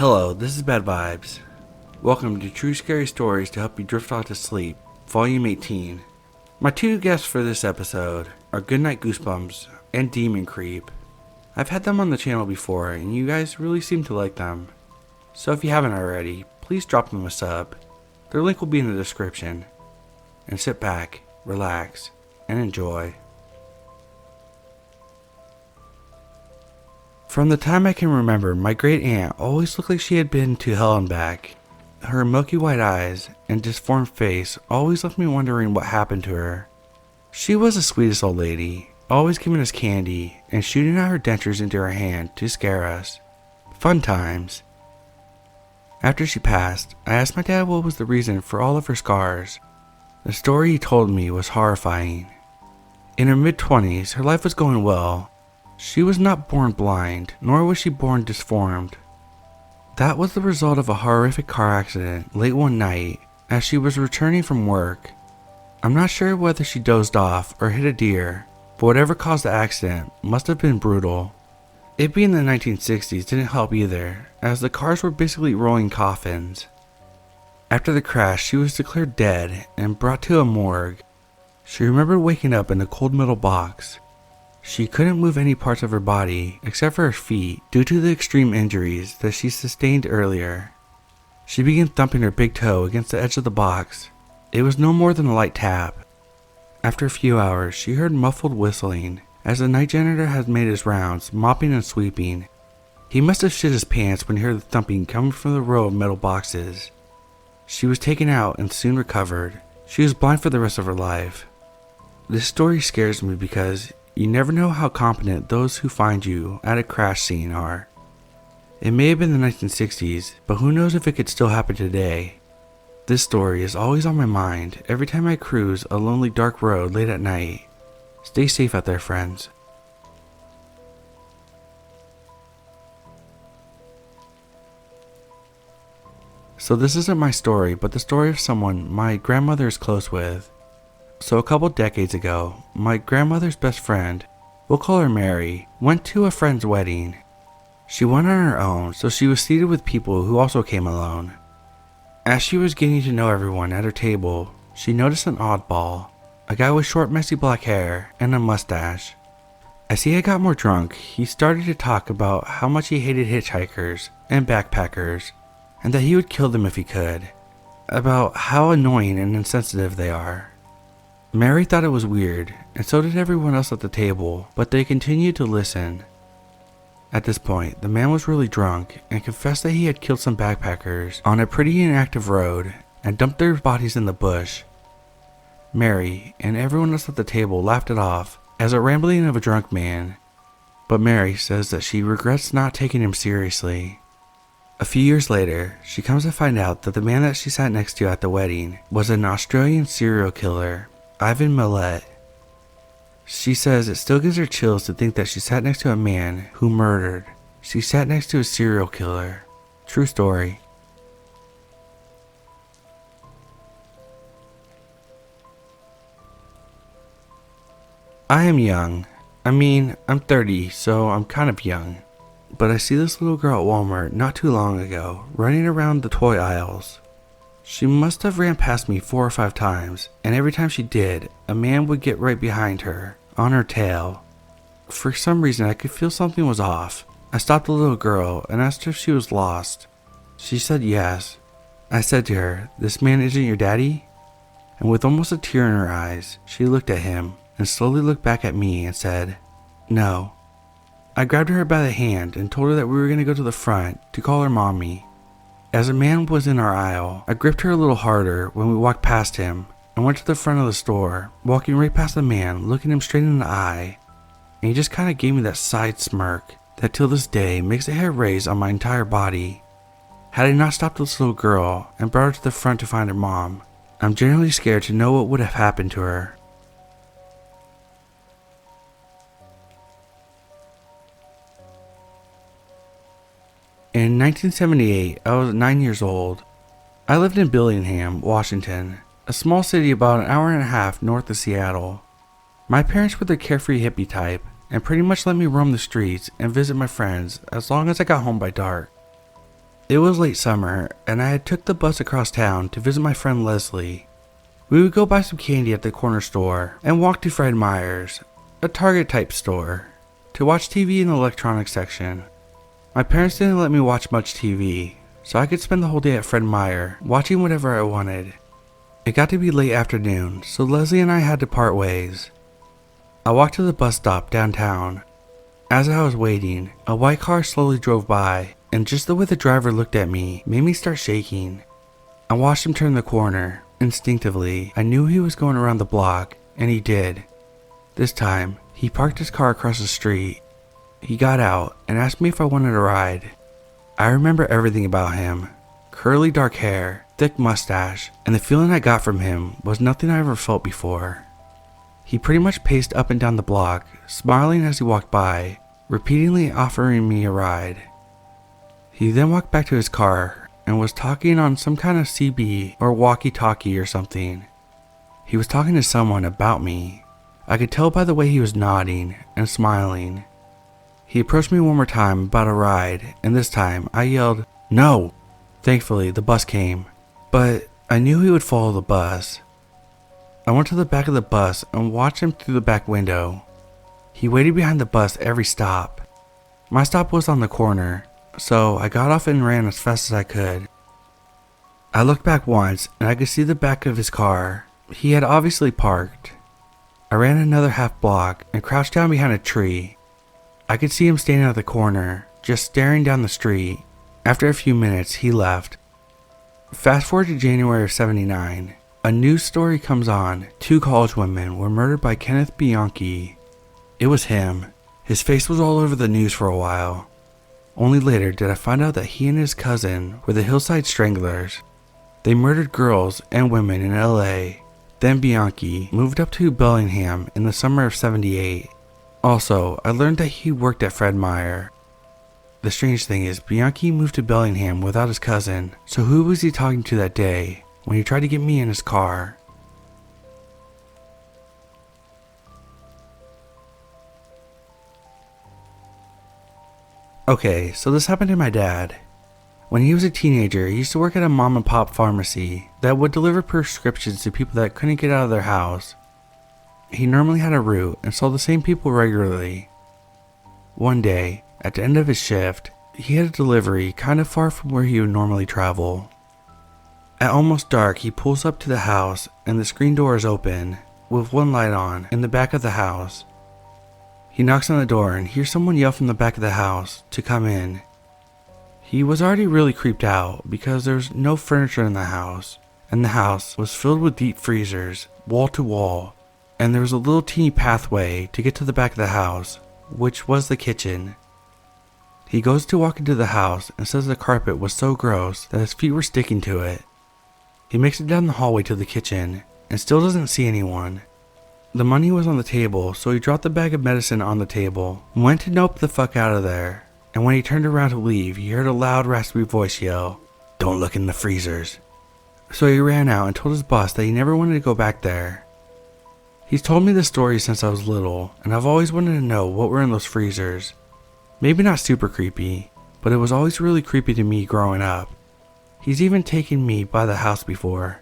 Hello, this is Bad Vibes. Welcome to True Scary Stories to help you drift off to sleep, Volume 18. My two guests for this episode are Goodnite Goosebumps and Demon Creep. I've had them on the channel before and you guys really seem to like them. So if you haven't already, please drop them a sub. Their link will be in the description. And sit back, relax, and enjoy. From the time I can remember, my great aunt always looked like she had been to hell and back. Her milky white eyes and disformed face always left me wondering what happened to her. She was the sweetest old lady, always giving us candy and shooting out her dentures into her hand to scare us. Fun times. After she passed, I asked my dad what was the reason for all of her scars. The story he told me was horrifying. In her mid-20s, her life was going well. She was not born blind, nor was she born disformed. That was the result of a horrific car accident late one night as she was returning from work. I'm not sure whether she dozed off or hit a deer, but whatever caused the accident must have been brutal. It being the 1960s didn't help either, as the cars were basically rolling coffins. After the crash, she was declared dead and brought to a morgue. She remembered waking up in a cold metal box. She couldn't move any parts of her body except for her feet due to the extreme injuries that she sustained earlier. She began thumping her big toe against the edge of the box. It was no more than a light tap. After a few hours, she heard muffled whistling as the night janitor had made his rounds, mopping and sweeping. He must have shit his pants when he heard the thumping coming from the row of metal boxes. She was taken out and soon recovered. She was blind for the rest of her life. This story scares me because you never know how competent those who find you at a crash scene are. It may have been the 1960s, but who knows if it could still happen today. This story is always on my mind every time I cruise a lonely dark road late at night. Stay safe out there, friends. So this isn't my story, but the story of someone my grandmother is close with. So a couple decades ago, my grandmother's best friend, we'll call her Mary, went to a friend's wedding. She went on her own, so she was seated with people who also came alone. As she was getting to know everyone at her table, she noticed an oddball, a guy with short messy black hair and a mustache. As he had got more drunk, he started to talk about how much he hated hitchhikers and backpackers, and that he would kill them if he could, about how annoying and insensitive they are. Mary thought it was weird, and so did everyone else at the table, but they continued to listen. At this point, the man was really drunk and confessed that he had killed some backpackers on a pretty inactive road and dumped their bodies in the bush. Mary and everyone else at the table laughed it off as a rambling of a drunk man, but Mary says that she regrets not taking him seriously. A few years later, she comes to find out that the man that she sat next to at the wedding was an Australian serial killer, Ivan Millet. She says it still gives her chills to think that she sat next to a man who murdered. She sat next to a serial killer. True story. I am young. I'm 30, so I'm kind of young. But I see this little girl at Walmart not too long ago, running around the toy aisles. She must have ran past me 4 or 5 times, and every time she did, a man would get right behind her, on her tail. For some reason I could feel something was off. I stopped the little girl and asked her if she was lost. She said yes. I said to her, "This man isn't your daddy?" And with almost a tear in her eyes, she looked at him and slowly looked back at me and said, "No." I grabbed her by the hand and told her that we were going to go to the front to call her mommy. As a man was in our aisle, I gripped her a little harder when we walked past him and went to the front of the store, walking right past the man, looking him straight in the eye, and he just kind of gave me that side smirk that till this day makes the hair raise on my entire body. Had I not stopped this little girl and brought her to the front to find her mom, I'm genuinely scared to know what would have happened to her. In 1978, I was 9 years old. I lived in Billingham, Washington, a small city about an hour and a half north of Seattle. My parents were the carefree hippie type and pretty much let me roam the streets and visit my friends as long as I got home by dark. It was late summer, and I had took the bus across town to visit my friend Leslie. We would go buy some candy at the corner store and walk to Fred Meyer's, a Target type store, to watch TV in the electronics section. My parents didn't let me watch much TV, so I could spend the whole day at Fred Meyer watching whatever I wanted. It got to be late afternoon, so Leslie and I had to part ways. I walked to the bus stop downtown. As I was waiting, a white car slowly drove by, and just the way the driver looked at me made me start shaking. I watched him turn the corner. Instinctively, I knew he was going around the block, and he did. This time, he parked his car across the street. He got out and asked me if I wanted a ride. I remember everything about him. Curly dark hair, thick mustache, and the feeling I got from him was nothing I ever felt before. He pretty much paced up and down the block, smiling as he walked by, repeatedly offering me a ride. He then walked back to his car and was talking on some kind of CB or walkie-talkie or something. He was talking to someone about me. I could tell by the way he was nodding and smiling. He approached me one more time about a ride, and this time I yelled, "No!" Thankfully, the bus came, but I knew he would follow the bus. I went to the back of the bus and watched him through the back window. He waited behind the bus every stop. My stop was on the corner, so I got off and ran as fast as I could. I looked back once and I could see the back of his car. He had obviously parked. I ran another half block and crouched down behind a tree. I could see him standing at the corner, just staring down the street. After a few minutes, he left. Fast forward to January of '79. A news story comes on. 2 college women were murdered by Kenneth Bianchi. It was him. His face was all over the news for a while. Only later did I find out that he and his cousin were the Hillside Stranglers. They murdered girls and women in LA. Then Bianchi moved up to Bellingham in the summer of '78. Also, I learned that he worked at Fred Meyer. The strange thing is, Bianchi moved to Bellingham without his cousin, so who was he talking to that day when he tried to get me in his car? Okay, so this happened to my dad. When he was a teenager, he used to work at a mom and pop pharmacy that would deliver prescriptions to people that couldn't get out of their house. He normally had a route and saw the same people regularly. One day, at the end of his shift, he had a delivery kind of far from where he would normally travel. At almost dark, he pulls up to the house and the screen door is open, with one light on in the back of the house. He knocks on the door and hears someone yell from the back of the house to come in. He was already really creeped out because there was no furniture in the house, and the house was filled with deep freezers, wall to wall, and there was a little teeny pathway to get to the back of the house, which was the kitchen. He goes to walk into the house and says the carpet was so gross that his feet were sticking to it. He makes it down the hallway to the kitchen and still doesn't see anyone. The money was on the table, so he dropped the bag of medicine on the table and went to nope the fuck out of there. And when he turned around to leave, he heard a loud raspy voice yell, "Don't look in the freezers." So he ran out and told his boss that he never wanted to go back there. He's told me this story since I was little, and I've always wanted to know what were in those freezers. Maybe not super creepy, but it was always really creepy to me growing up. He's even taken me by the house before.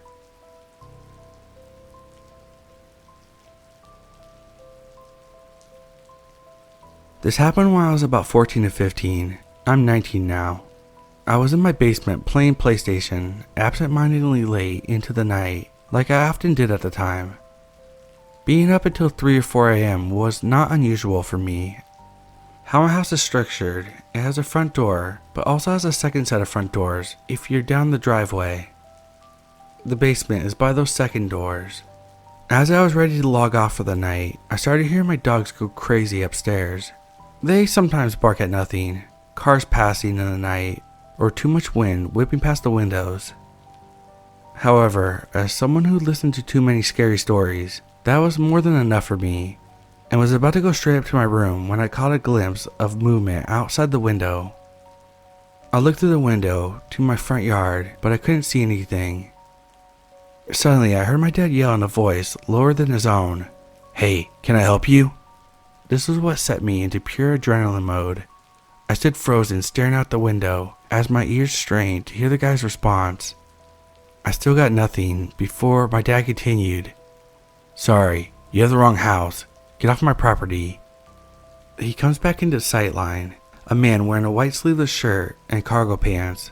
This happened when I was about 14 to 15. I'm 19 now. I was in my basement playing PlayStation, absent-mindedly late into the night, like I often did at the time. Being up until 3 or 4 a.m. was not unusual for me. How my house is structured, it has a front door, but also has a second set of front doors if you're down the driveway. The basement is by those second doors. As I was ready to log off for the night, I started hearing my dogs go crazy upstairs. They sometimes bark at nothing, cars passing in the night, or too much wind whipping past the windows. However, as someone who listened to too many scary stories, that was more than enough for me, and was about to go straight up to my room when I caught a glimpse of movement outside the window. I looked through the window to my front yard, but I couldn't see anything. Suddenly, I heard my dad yell in a voice lower than his own, "Hey, can I help you?" This was what set me into pure adrenaline mode. I stood frozen, staring out the window as my ears strained to hear the guy's response. I still got nothing before my dad continued. "Sorry, you have the wrong house. Get off my property." He comes back into sightline, a man wearing a white sleeveless shirt and cargo pants.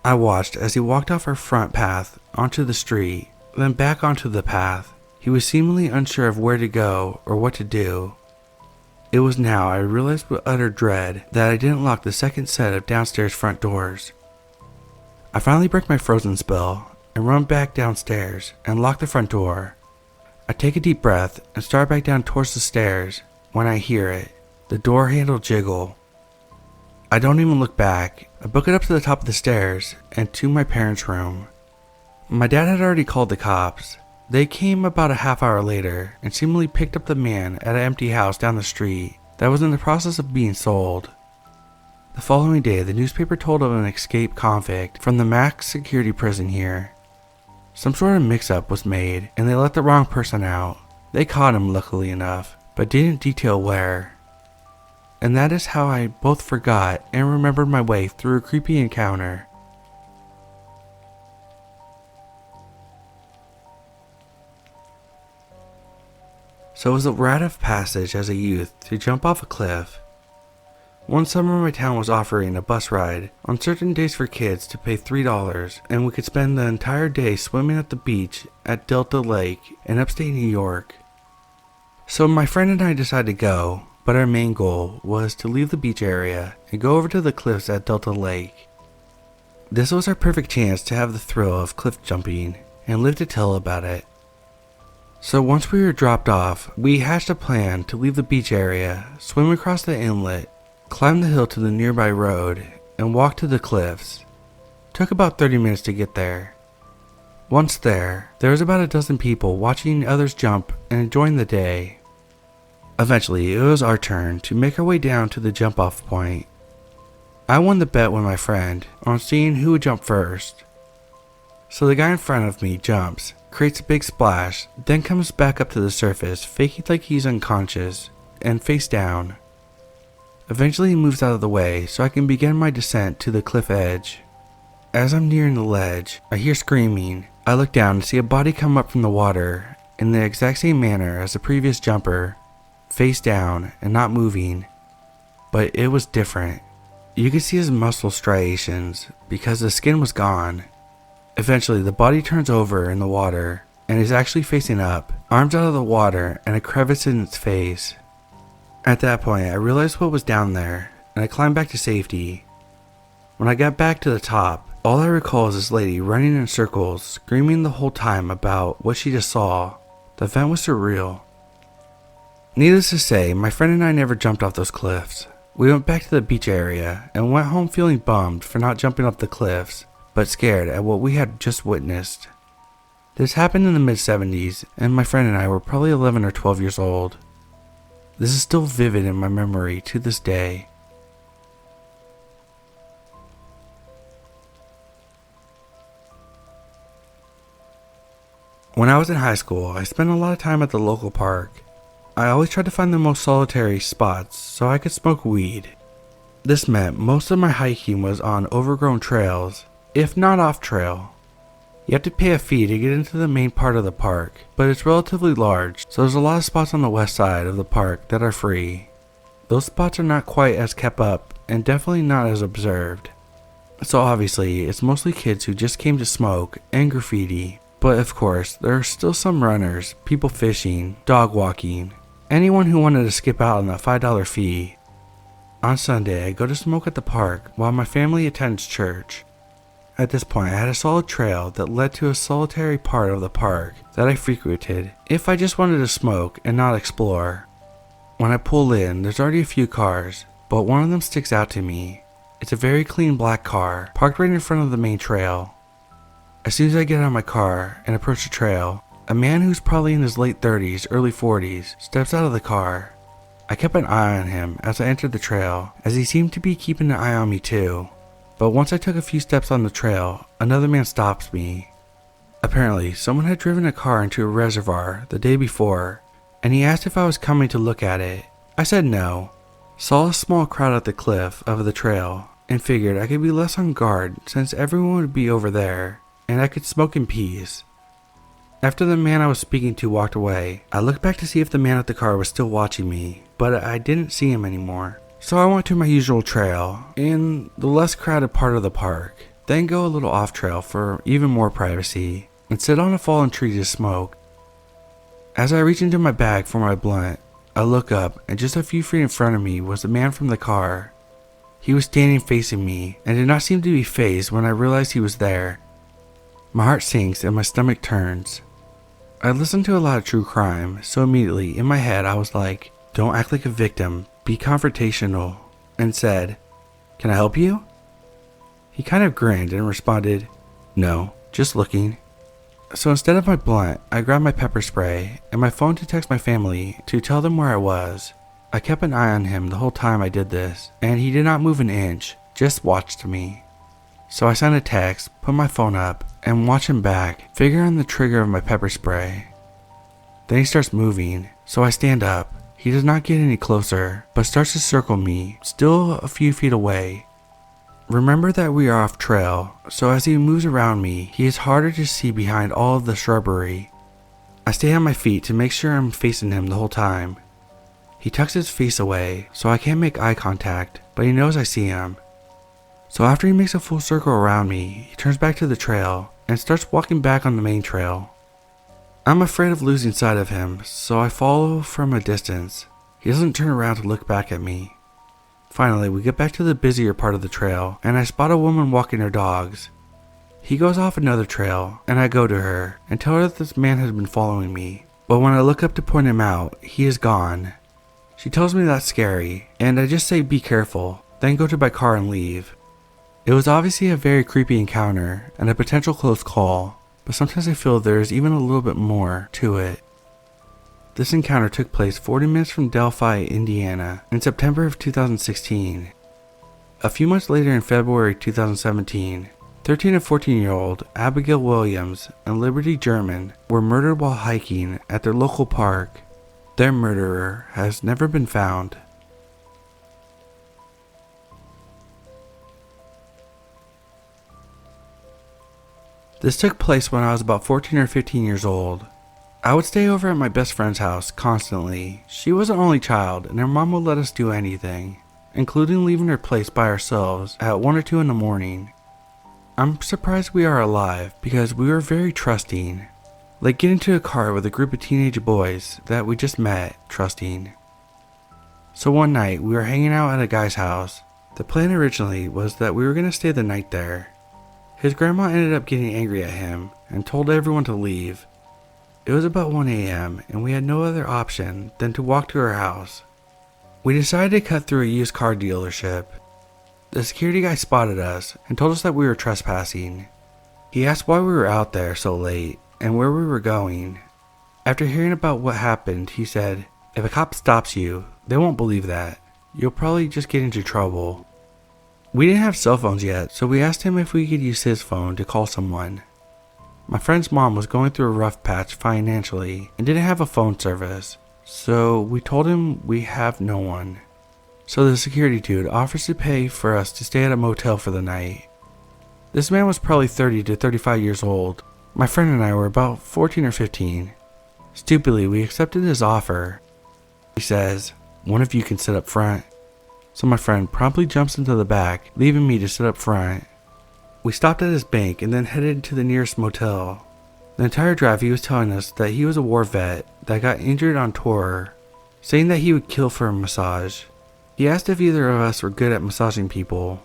I watched as he walked off our front path onto the street, then back onto the path. He was seemingly unsure of where to go or what to do. It was now I realized with utter dread that I didn't lock the second set of downstairs front doors. I finally break my frozen spell and run back downstairs and lock the front door. I take a deep breath and start back down towards the stairs when I hear it, the door handle jiggle. I don't even look back. I book it up to the top of the stairs and to my parents' room. My dad had already called the cops. They came about a half hour later and seemingly picked up the man at an empty house down the street that was in the process of being sold. The following day, the newspaper told of an escaped convict from the max security prison here. Some sort of mix-up was made and they let the wrong person out. They caught him luckily enough, but didn't detail where. And that is how I both forgot and remembered my way through a creepy encounter. So it was a rite of passage as a youth to jump off a cliff. One summer my town was offering a bus ride on certain days for kids to pay $3 and we could spend the entire day swimming at the beach at Delta Lake in upstate New York. So my friend and I decided to go, but our main goal was to leave the beach area and go over to the cliffs at Delta Lake. This was our perfect chance to have the thrill of cliff jumping and live to tell about it. So once we were dropped off, we hatched a plan to leave the beach area, swim across the inlet, climb the hill to the nearby road, and walk to the cliffs. Took about 30 minutes to get there. Once there was about a dozen people watching others jump and enjoying the day. Eventually, it was our turn to make our way down to the jump off point. I won the bet with my friend on seeing who would jump first. So the guy in front of me jumps, creates a big splash, then comes back up to the surface, faking like he's unconscious, and face down. Eventually he moves out of the way so I can begin my descent to the cliff edge. As I'm nearing the ledge, I hear screaming. I look down and see a body come up from the water in the exact same manner as the previous jumper, face down and not moving. But it was different. You could see his muscle striations because the skin was gone. Eventually the body turns over in the water and is actually facing up, arms out of the water and a crevice in its face. At that point I realized what was down there and I climbed back to safety. When I got back to the top, all I recall is this lady running in circles, screaming the whole time about what she just saw. The event was surreal. Needless to say, my friend and I never jumped off those cliffs. We went back to the beach area and went home feeling bummed for not jumping off the cliffs, but scared at what we had just witnessed. This happened in the mid-70s, and my friend and I were probably 11 or 12 years old. This is still vivid in my memory to this day. When I was in high school, I spent a lot of time at the local park. I always tried to find the most solitary spots so I could smoke weed. This meant most of my hiking was on overgrown trails, if not off trail. You have to pay a fee to get into the main part of the park, but it's relatively large, so there's a lot of spots on the west side of the park that are free. Those spots are not quite as kept up and definitely not as observed. So obviously, it's mostly kids who just came to smoke and graffiti, but of course, there are still some runners, people fishing, dog walking, anyone who wanted to skip out on that $5 fee. On Sunday, I go to smoke at the park while my family attends church. At this point, I had a solid trail that led to a solitary part of the park that I frequented if I just wanted to smoke and not explore. When I pull in, there's already a few cars, but one of them sticks out to me. It's a very clean black car, parked right in front of the main trail. As soon as I get out of my car and approach the trail, a man who's probably in his late 30s, early 40s, steps out of the car. I kept an eye on him as I entered the trail, as he seemed to be keeping an eye on me too. But once I took a few steps on the trail, another man stops me. Apparently, someone had driven a car into a reservoir the day before, and he asked if I was coming to look at it. I said no. Saw a small crowd at the cliff of the trail and figured I could be less on guard since everyone would be over there and I could smoke in peace. After the man I was speaking to walked away, I looked back to see if the man at the car was still watching me, but I didn't see him anymore. So I went to my usual trail in the less crowded part of the park, then go a little off trail for even more privacy and sit on a fallen tree to smoke. As I reach into my bag for my blunt, I look up and just a few feet in front of me was the man from the car. He was standing facing me and did not seem to be fazed when I realized he was there. My heart sinks and my stomach turns. I listened to a lot of true crime, so immediately in my head I was like, don't act like a victim, be confrontational, and said, "Can I help you?" He kind of grinned and responded, "No, just looking." So instead of my blunt, I grabbed my pepper spray and my phone to text my family to tell them where I was. I kept an eye on him the whole time I did this, and he did not move an inch, just watched me. So I sent a text, put my phone up, and watch him back, figuring the trigger of my pepper spray. Then he starts moving, so I stand up. He does not get any closer, but starts to circle me, still a few feet away. Remember that we are off trail, so as he moves around me, he is harder to see behind all of the shrubbery. I stay on my feet to make sure I'm facing him the whole time. He tucks his face away, so I can't make eye contact, but he knows I see him. So after he makes a full circle around me, he turns back to the trail and starts walking back on the main trail. I'm afraid of losing sight of him, so I follow from a distance. He doesn't turn around to look back at me. Finally, we get back to the busier part of the trail, and I spot a woman walking her dogs. He goes off another trail, and I go to her and tell her that this man has been following me. But when I look up to point him out, he is gone. She tells me that's scary, and I just say be careful, then go to my car and leave. It was obviously a very creepy encounter and a potential close call, but sometimes I feel there's even a little bit more to it. This encounter took place 40 minutes from Delphi, Indiana, in September of 2016. A few months later in February 2017, 13 and 14-year-old Abigail Williams and Liberty German were murdered while hiking at their local park. Their murderer has never been found. This took place when I was about 14 or 15 years old. I would stay over at my best friend's house constantly. She was an only child and her mom would let us do anything, including leaving her place by ourselves at 1 or 2 in the morning. I'm surprised we are alive because we were very trusting. Like getting into a car with a group of teenage boys that we just met, trusting. So one night we were hanging out at a guy's house. The plan originally was that we were going to stay the night there. His grandma ended up getting angry at him and told everyone to leave. It was about 1 a.m. and we had no other option than to walk to her house. We decided to cut through a used car dealership. The security guy spotted us and told us that we were trespassing. He asked why we were out there so late and where we were going. After hearing about what happened, he said, "If a cop stops you, they won't believe that. You'll probably just get into trouble." We didn't have cell phones yet, so we asked him if we could use his phone to call someone. My friend's mom was going through a rough patch financially and didn't have a phone service, so we told him we have no one. So the security dude offers to pay for us to stay at a motel for the night. This man was probably 30 to 35 years old. My friend and I were about 14 or 15. Stupidly, we accepted his offer. He says, "One of you can sit up front." So my friend promptly jumps into the back, leaving me to sit up front. We stopped at his bank and then headed to the nearest motel. The entire drive he was telling us that he was a war vet that got injured on tour, saying that he would kill for a massage. He asked if either of us were good at massaging people.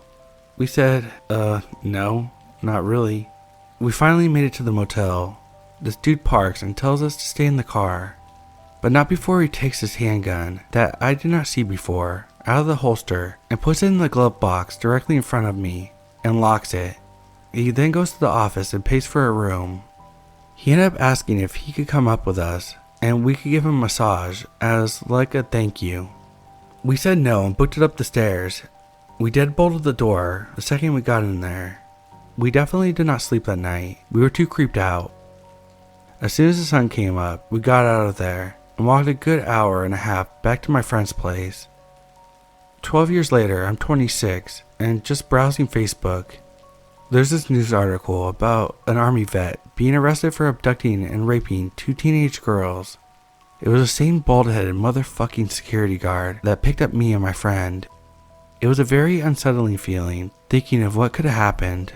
We said, no, not really. We finally made it to the motel. This dude parks and tells us to stay in the car, but not before he takes his handgun that I did not see before out of the holster and puts it in the glove box directly in front of me and locks it. He then goes to the office and pays for a room. He ended up asking if he could come up with us and we could give him a massage as like a thank you. We said no and booked it up the stairs. We deadbolted the door the second we got in there. We definitely did not sleep that night. We were too creeped out. As soon as the sun came up, we got out of there and walked a good hour and a half back to my friend's place. 12 years later, I'm 26 and just browsing Facebook. There's this news article about an army vet being arrested for abducting and raping 2 teenage girls. It was the same bald-headed motherfucking security guard that picked up me and my friend. It was a very unsettling feeling, thinking of what could have happened.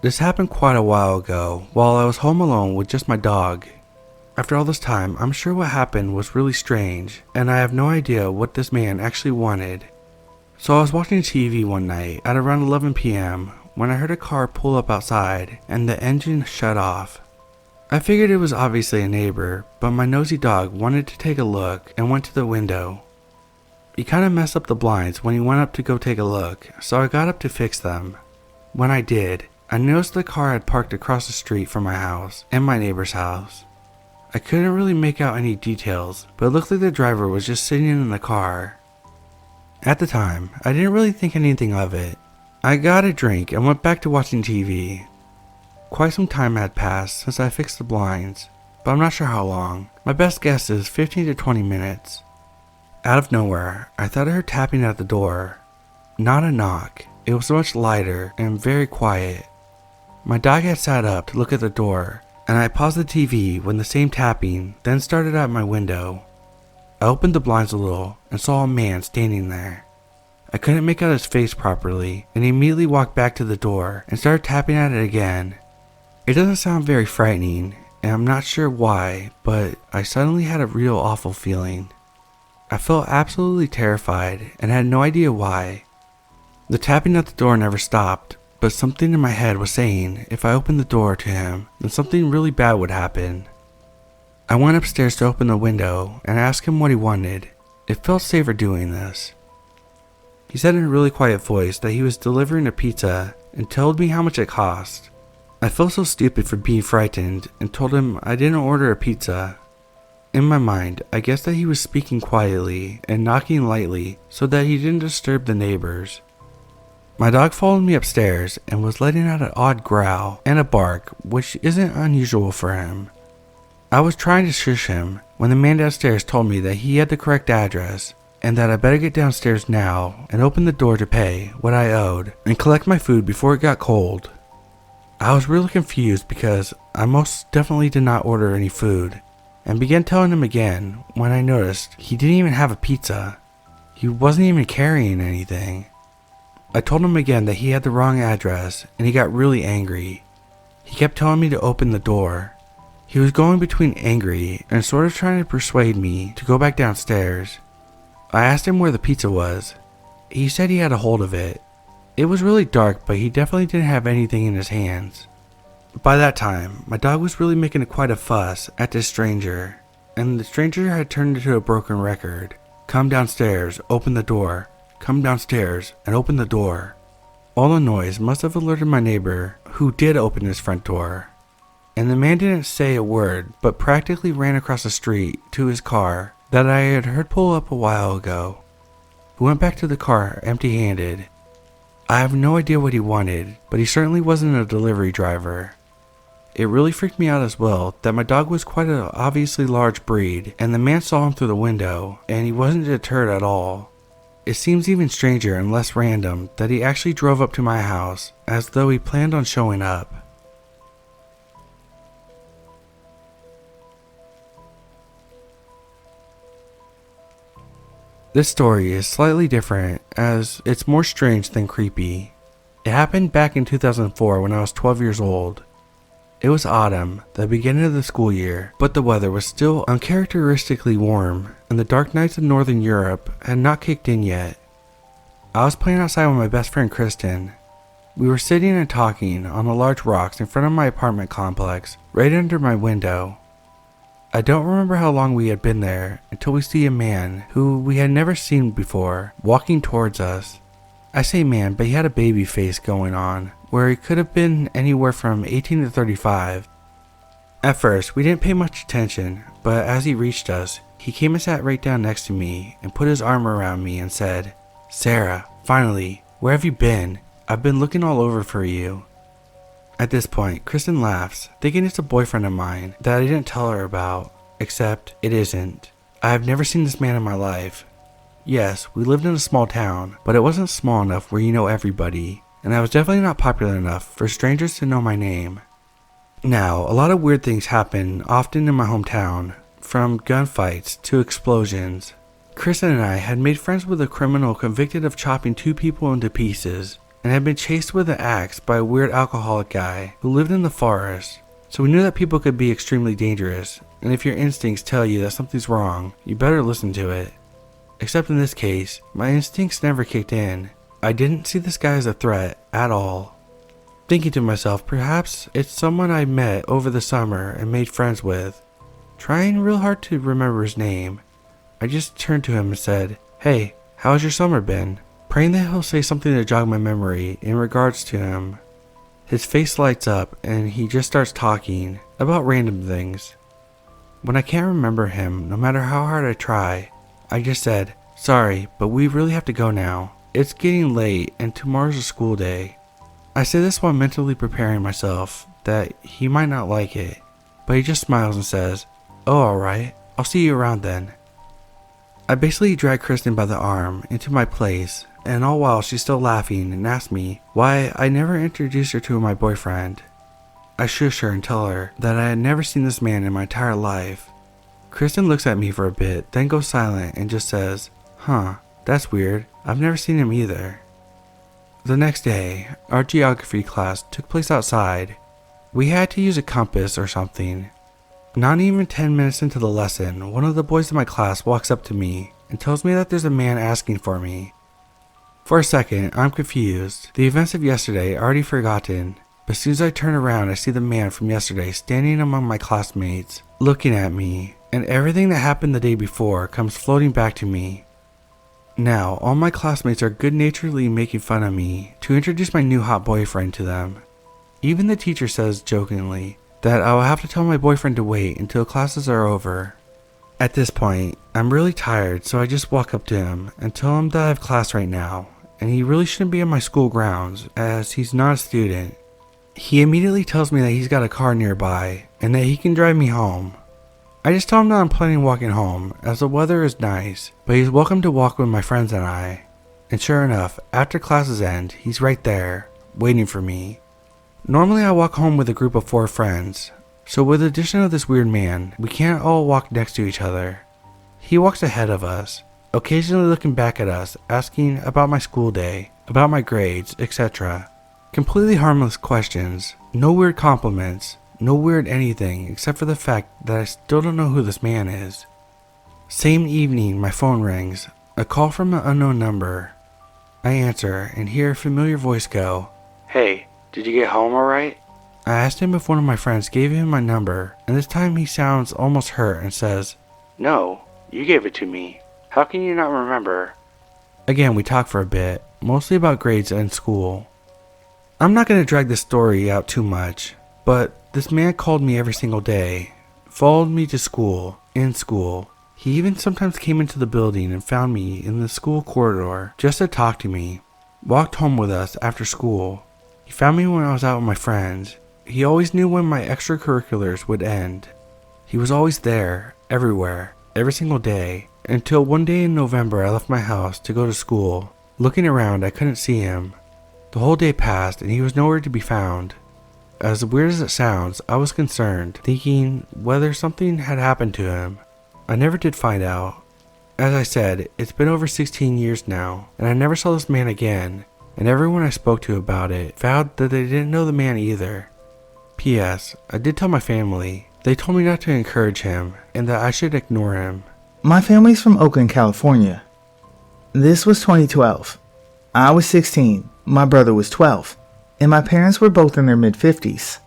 This happened quite a while ago, while I was home alone with just my dog. After all this time, I'm sure what happened was really strange, and I have no idea what this man actually wanted. So I was watching TV one night at around 11 p.m. when I heard a car pull up outside and the engine shut off. I figured it was obviously a neighbor, but my nosy dog wanted to take a look and went to the window. He kind of messed up the blinds when he went up to go take a look, so I got up to fix them. When I did, I noticed the car had parked across the street from my house and my neighbor's house. I couldn't really make out any details, but it looked like the driver was just sitting in the car. At the time, I didn't really think anything of it. I got a drink and went back to watching TV. Quite some time had passed since I fixed the blinds, but I'm not sure how long. My best guess is 15 to 20 minutes. Out of nowhere, I thought I heard tapping at the door. Not a knock, it was much lighter and very quiet. My dog had sat up to look at the door, and I paused the TV when the same tapping then started at my window. I opened the blinds a little and saw a man standing there. I couldn't make out his face properly, and he immediately walked back to the door and started tapping at it again. It doesn't sound very frightening, and I'm not sure why, but I suddenly had a real awful feeling. I felt absolutely terrified and had no idea why. The tapping at the door never stopped, but something in my head was saying if I opened the door to him, then something really bad would happen. I went upstairs to open the window and asked him what he wanted. It felt safer doing this. He said in a really quiet voice that he was delivering a pizza and told me how much it cost. I felt so stupid for being frightened and told him I didn't order a pizza. In my mind, I guessed that he was speaking quietly and knocking lightly so that he didn't disturb the neighbors. My dog followed me upstairs and was letting out an odd growl and a bark, which isn't unusual for him. I was trying to shush him when the man downstairs told me that he had the correct address and that I better get downstairs now and open the door to pay what I owed and collect my food before it got cold. I was really confused because I most definitely did not order any food and began telling him again when I noticed he didn't even have a pizza. He wasn't even carrying anything. I told him again that he had the wrong address and he got really angry. He kept telling me to open the door. He was going between angry and sort of trying to persuade me to go back downstairs. I asked him where the pizza was. He said he had a hold of it. It was really dark, but he definitely didn't have anything in his hands. By that time, my dog was really making quite a fuss at this stranger, and the stranger had turned into a broken record. Come downstairs, open the door. Come downstairs and open the door. All the noise must have alerted my neighbor, who did open his front door. And the man didn't say a word, but practically ran across the street to his car that I had heard pull up a while ago. He went back to the car empty-handed. I have no idea what he wanted, but he certainly wasn't a delivery driver. It really freaked me out as well that my dog was quite an obviously large breed, and the man saw him through the window, and he wasn't deterred at all. It seems even stranger and less random that he actually drove up to my house, as though he planned on showing up. This story is slightly different, as it's more strange than creepy. It happened back in 2004 when I was 12 years old. It was autumn, the beginning of the school year, but the weather was still uncharacteristically warm, and the dark nights of Northern Europe had not kicked in yet. I was playing outside with my best friend Kristen. We were sitting and talking on the large rocks in front of my apartment complex, right under my window. I don't remember how long we had been there until we see a man who we had never seen before walking towards us. I say man, but he had a baby face going on, where he could have been anywhere from 18 to 35. At first, we didn't pay much attention, but as he reached us, he came and sat right down next to me and put his arm around me and said, "Sarah, finally, where have you been? I've been looking all over for you." At this point, Kristen laughs, thinking it's a boyfriend of mine that I didn't tell her about, except it isn't. I have never seen this man in my life. Yes, we lived in a small town, but it wasn't small enough where you know everybody, and I was definitely not popular enough for strangers to know my name. Now, a lot of weird things happen often in my hometown, from gunfights to explosions. Kristen and I had made friends with a criminal convicted of chopping 2 people into pieces, and had been chased with an axe by a weird alcoholic guy who lived in the forest. So we knew that people could be extremely dangerous, and if your instincts tell you that something's wrong, you better listen to it. Except in this case, my instincts never kicked in. I didn't see this guy as a threat at all. Thinking to myself, perhaps it's someone I met over the summer and made friends with. Trying real hard to remember his name, I just turned to him and said, "Hey, how's your summer been?" Praying that he'll say something to jog my memory in regards to him. His face lights up and he just starts talking about random things. When I can't remember him, no matter how hard I try, I just said, "Sorry, but we really have to go now. It's getting late and tomorrow's a school day." I say this while mentally preparing myself that he might not like it, but he just smiles and says, "Oh, alright, I'll see you around then." I basically drag Kristen by the arm into my place, and all while she's still laughing and asks me why I never introduced her to my boyfriend. I shush her and tell her that I had never seen this man in my entire life. Kristen looks at me for a bit, then goes silent and just says, "Huh, that's weird. I've never seen him either." The next day, our geography class took place outside. We had to use a compass or something. Not even 10 minutes into the lesson, one of the boys in my class walks up to me and tells me that there's a man asking for me. For a second, I'm confused. The events of yesterday already forgotten, but as soon as I turn around, I see the man from yesterday standing among my classmates, looking at me, and everything that happened the day before comes floating back to me. Now, all my classmates are good-naturedly making fun of me to introduce my new hot boyfriend to them. Even the teacher says jokingly that I will have to tell my boyfriend to wait until classes are over. At this point, I'm really tired, so I just walk up to him and tell him that I have class right now, and he really shouldn't be on my school grounds as he's not a student. He immediately tells me that he's got a car nearby and that he can drive me home. I just tell him that I'm planning on walking home as the weather is nice, but he's welcome to walk with my friends and I. And sure enough, after classes end, he's right there, waiting for me. Normally I walk home with a group of 4 friends, so with the addition of this weird man, we can't all walk next to each other. He walks ahead of us, occasionally looking back at us, asking about my school day, about my grades, etc. Completely harmless questions, no weird compliments, no weird anything except for the fact that I still don't know who this man is. Same evening, my phone rings, a call from an unknown number. I answer and hear a familiar voice go, "Hey, did you get home alright?" I asked him if one of my friends gave him my number, and this time he sounds almost hurt and says, "No, you gave it to me. How can you not remember?" Again, we talk for a bit, mostly about grades and school. I'm not going to drag this story out too much, but this man called me every single day, followed me to school, in school. He even sometimes came into the building and found me in the school corridor just to talk to me. Walked home with us after school. He found me when I was out with my friends. He always knew when my extracurriculars would end. He was always there, everywhere, every single day, until one day in November I left my house to go to school. Looking around, I couldn't see him. The whole day passed and he was nowhere to be found. As weird as it sounds, I was concerned, thinking whether something had happened to him. I never did find out. As I said, it's been over 16 years now, and I never saw this man again, and everyone I spoke to about it vowed that they didn't know the man either. P.S. I did tell my family. They told me not to encourage him, and that I should ignore him. My family's from Oakland, California. This was 2012. I was 16, my brother was 12, and my parents were both in their mid-50s.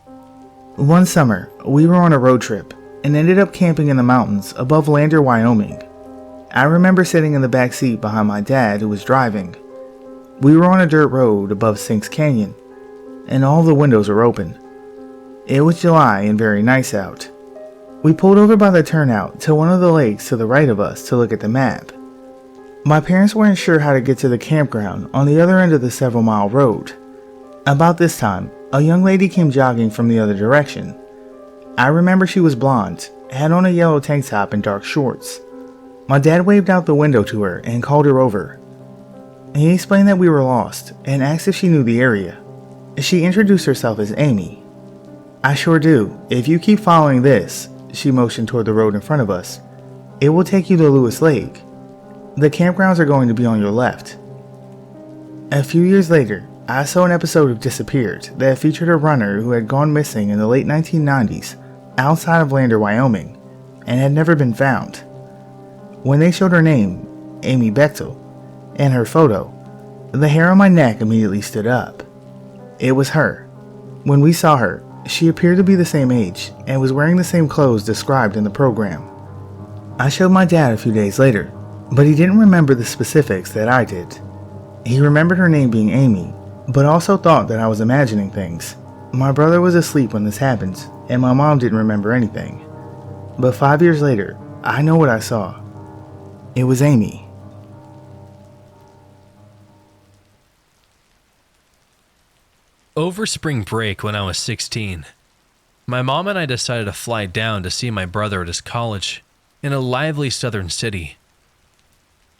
One summer, we were on a road trip and ended up camping in the mountains above Lander, Wyoming. I remember sitting in the back seat behind my dad who was driving. We were on a dirt road above Sinks Canyon, and all the windows were open. It was July and very nice out. We pulled over by the turnout to one of the lakes to the right of us to look at the map. My parents weren't sure how to get to the campground on the other end of the several-mile road. About this time, A young lady came jogging from the other direction. I remember she was blonde, had on a yellow tank top and dark shorts. My dad waved out the window to her and called her over. He explained that we were lost and asked if she knew the area. She introduced herself as Amy. "I sure do. If you keep following this," she motioned toward the road in front of us, "it will take you to Lewis Lake. The campgrounds are going to be on your left." A few years later, I saw an episode of Disappeared that featured a runner who had gone missing in the late 1990s outside of Lander, Wyoming, and had never been found. When they showed her name, Amy Bechtel, and her photo, the hair on my neck immediately stood up. It was her. When we saw her, she appeared to be the same age and was wearing the same clothes described in the program. I showed my dad a few days later, but he didn't remember the specifics that I did. He remembered her name being Amy, but also thought that I was imagining things. My brother was asleep when this happened, and my mom didn't remember anything. But 5 years later, I know what I saw. It was Amy. Over spring break when I was 16, my mom and I decided to fly down to see my brother at his college in a lively southern city.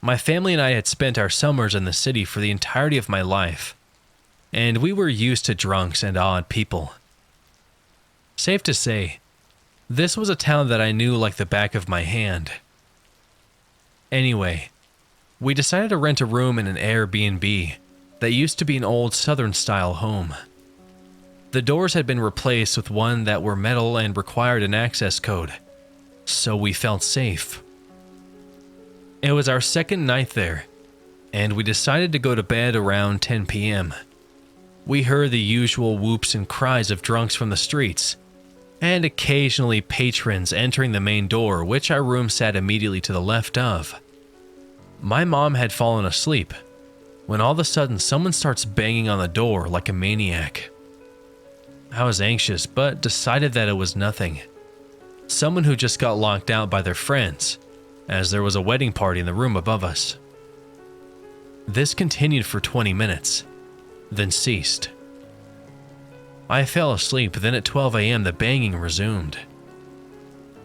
My family and I had spent our summers in the city for the entirety of my life, and we were used to drunks and odd people. Safe to say, this was a town that I knew like the back of my hand. Anyway, we decided to rent a room in an Airbnb that used to be an old southern-style home. The doors had been replaced with one that were metal and required an access code, so we felt safe. It was our second night there, and we decided to go to bed around 10 p.m. We heard the usual whoops and cries of drunks from the streets, and occasionally patrons entering the main door, which our room sat immediately to the left of. My mom had fallen asleep, when all of a sudden someone starts banging on the door like a maniac. I was anxious, but decided that it was nothing. Someone who just got locked out by their friends, as there was a wedding party in the room above us. This continued for 20 minutes, then ceased. I fell asleep, then at 12 a.m. the banging resumed.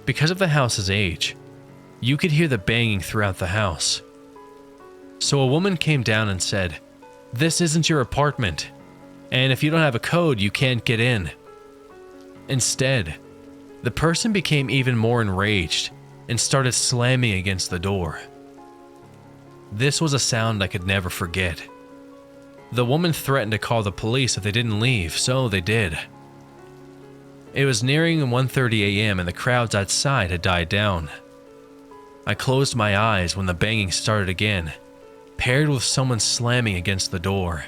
Because of the house's age, you could hear the banging throughout the house. So a woman came down and said, "This isn't your apartment, and if you don't have a code, you can't get in." Instead, the person became even more enraged and started slamming against the door. This was a sound I could never forget. The woman threatened to call the police if they didn't leave, so they did. It was nearing 1:30 a.m. and the crowds outside had died down. I closed my eyes when the banging started again, paired with someone slamming against the door.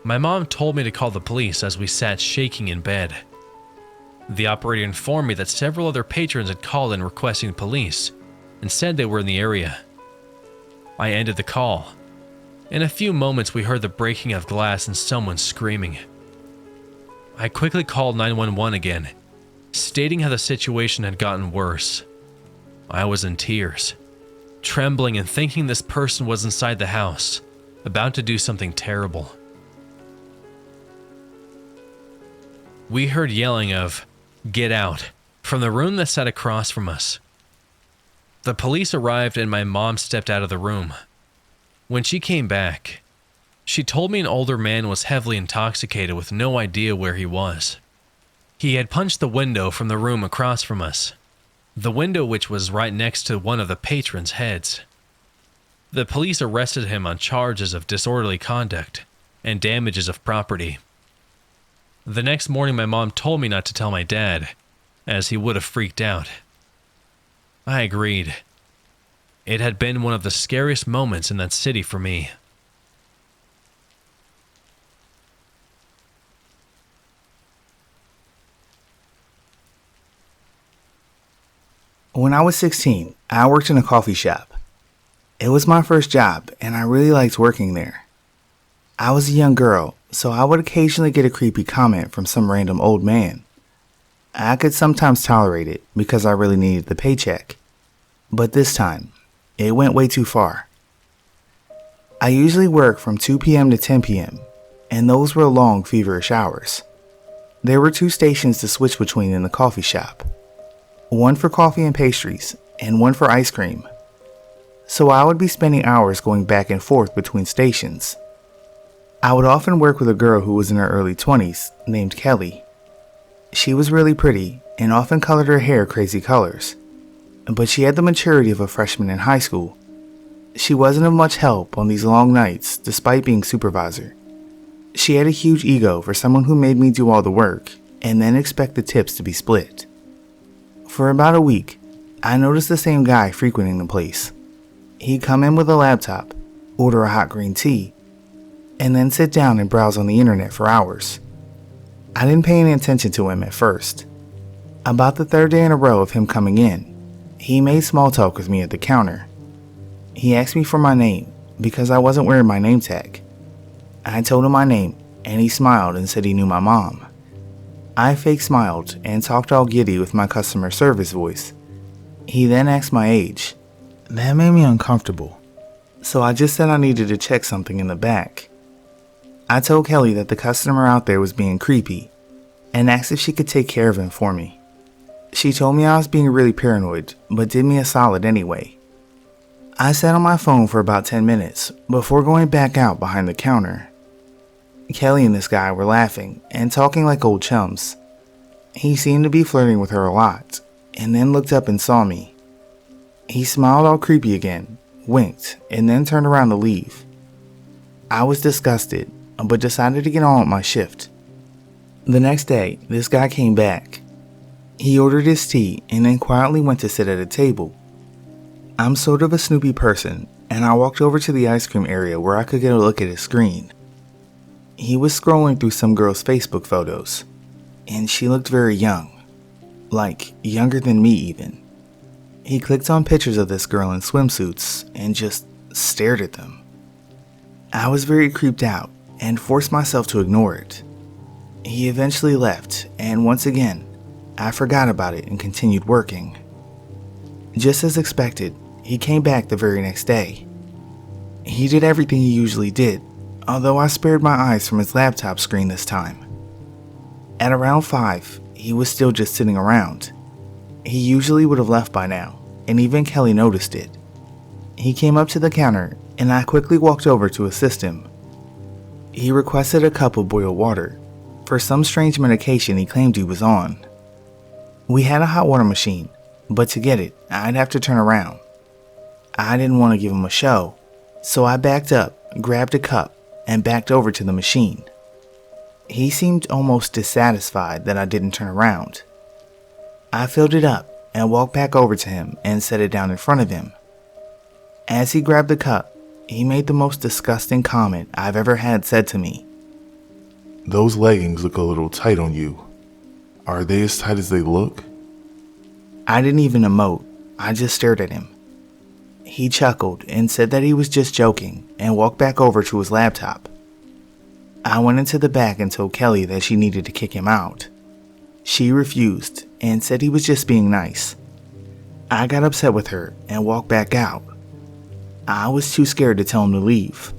My mom told me to call the police as we sat shaking in bed. The operator informed me that several other patrons had called in requesting police and said they were in the area. I ended the call. In a few moments, we heard the breaking of glass and someone screaming. I quickly called 911 again, stating how the situation had gotten worse. I was in tears, trembling and thinking this person was inside the house, about to do something terrible. We heard yelling of, "Get out," from the room that sat across from us. The police arrived and my mom stepped out of the room. When she came back, she told me an older man was heavily intoxicated with no idea where he was. He had punched the window from the room across from us, the window which was right next to one of the patrons' heads. The police arrested him on charges of disorderly conduct and damages of property. The next morning, my mom told me not to tell my dad, as he would have freaked out. I agreed. It had been one of the scariest moments in that city for me. When I was 16, I worked in a coffee shop. It was my first job, and I really liked working there. I was a young girl, so I would occasionally get a creepy comment from some random old man. I could sometimes tolerate it because I really needed the paycheck. But this time, it went way too far. I usually work from 2 p.m. to 10 p.m., and those were long, feverish hours. There were 2 stations to switch between in the coffee shop, one for coffee and pastries, and one for ice cream. So I would be spending hours going back and forth between stations. I would often work with a girl who was in her early 20s named Kelly. She was really pretty and often colored her hair crazy colors, but she had the maturity of a freshman in high school. She wasn't of much help on these long nights despite being supervisor. She had a huge ego for someone who made me do all the work and then expect the tips to be split. For about a week, I noticed the same guy frequenting the place. He'd come in with a laptop, order a hot green tea, and then sit down and browse on the internet for hours. I didn't pay any attention to him at first. About the 3rd day in a row of him coming in, he made small talk with me at the counter. He asked me for my name because I wasn't wearing my name tag. I told him my name and he smiled and said he knew my mom. I fake smiled and talked all giddy with my customer service voice. He then asked my age. That made me uncomfortable, so I just said I needed to check something in the back. I told Kelly that the customer out there was being creepy and asked if she could take care of him for me. She told me I was being really paranoid, but did me a solid anyway. I sat on my phone for about 10 minutes before going back out behind the counter. Kelly and this guy were laughing and talking like old chums. He seemed to be flirting with her a lot, and then looked up and saw me. He smiled all creepy again, winked, and then turned around to leave. I was disgusted, but decided to get on with my shift. The next day, this guy came back. He ordered his tea and then quietly went to sit at a table. I'm sort of a snoopy person, and I walked over to the ice cream area where I could get a look at his screen. He was scrolling through some girl's Facebook photos, and she looked very young, like younger than me even. He clicked on pictures of this girl in swimsuits and just stared at them. I was very creeped out and forced myself to ignore it. He eventually left, and once again, I forgot about it and continued working. Just as expected, he came back the very next day. He did everything he usually did, although I spared my eyes from his laptop screen this time. At around 5, he was still just sitting around. He usually would have left by now, and even Kelly noticed it. He came up to the counter, and I quickly walked over to assist him. He requested a cup of boiled water for some strange medication he claimed he was on. We had a hot water machine, but to get it, I'd have to turn around. I didn't want to give him a show, so I backed up, grabbed a cup, and backed over to the machine. He seemed almost dissatisfied that I didn't turn around. I filled it up and walked back over to him and set it down in front of him. As he grabbed the cup, he made the most disgusting comment I've ever had said to me. Those leggings look a little tight on you. Are they as tight as they look? I didn't even emote, I just stared at him. He chuckled and said that he was just joking and walked back over to his laptop. I went into the back and told Kelly that she needed to kick him out. She refused and said he was just being nice. I got upset with her and walked back out. I was too scared to tell him to leave.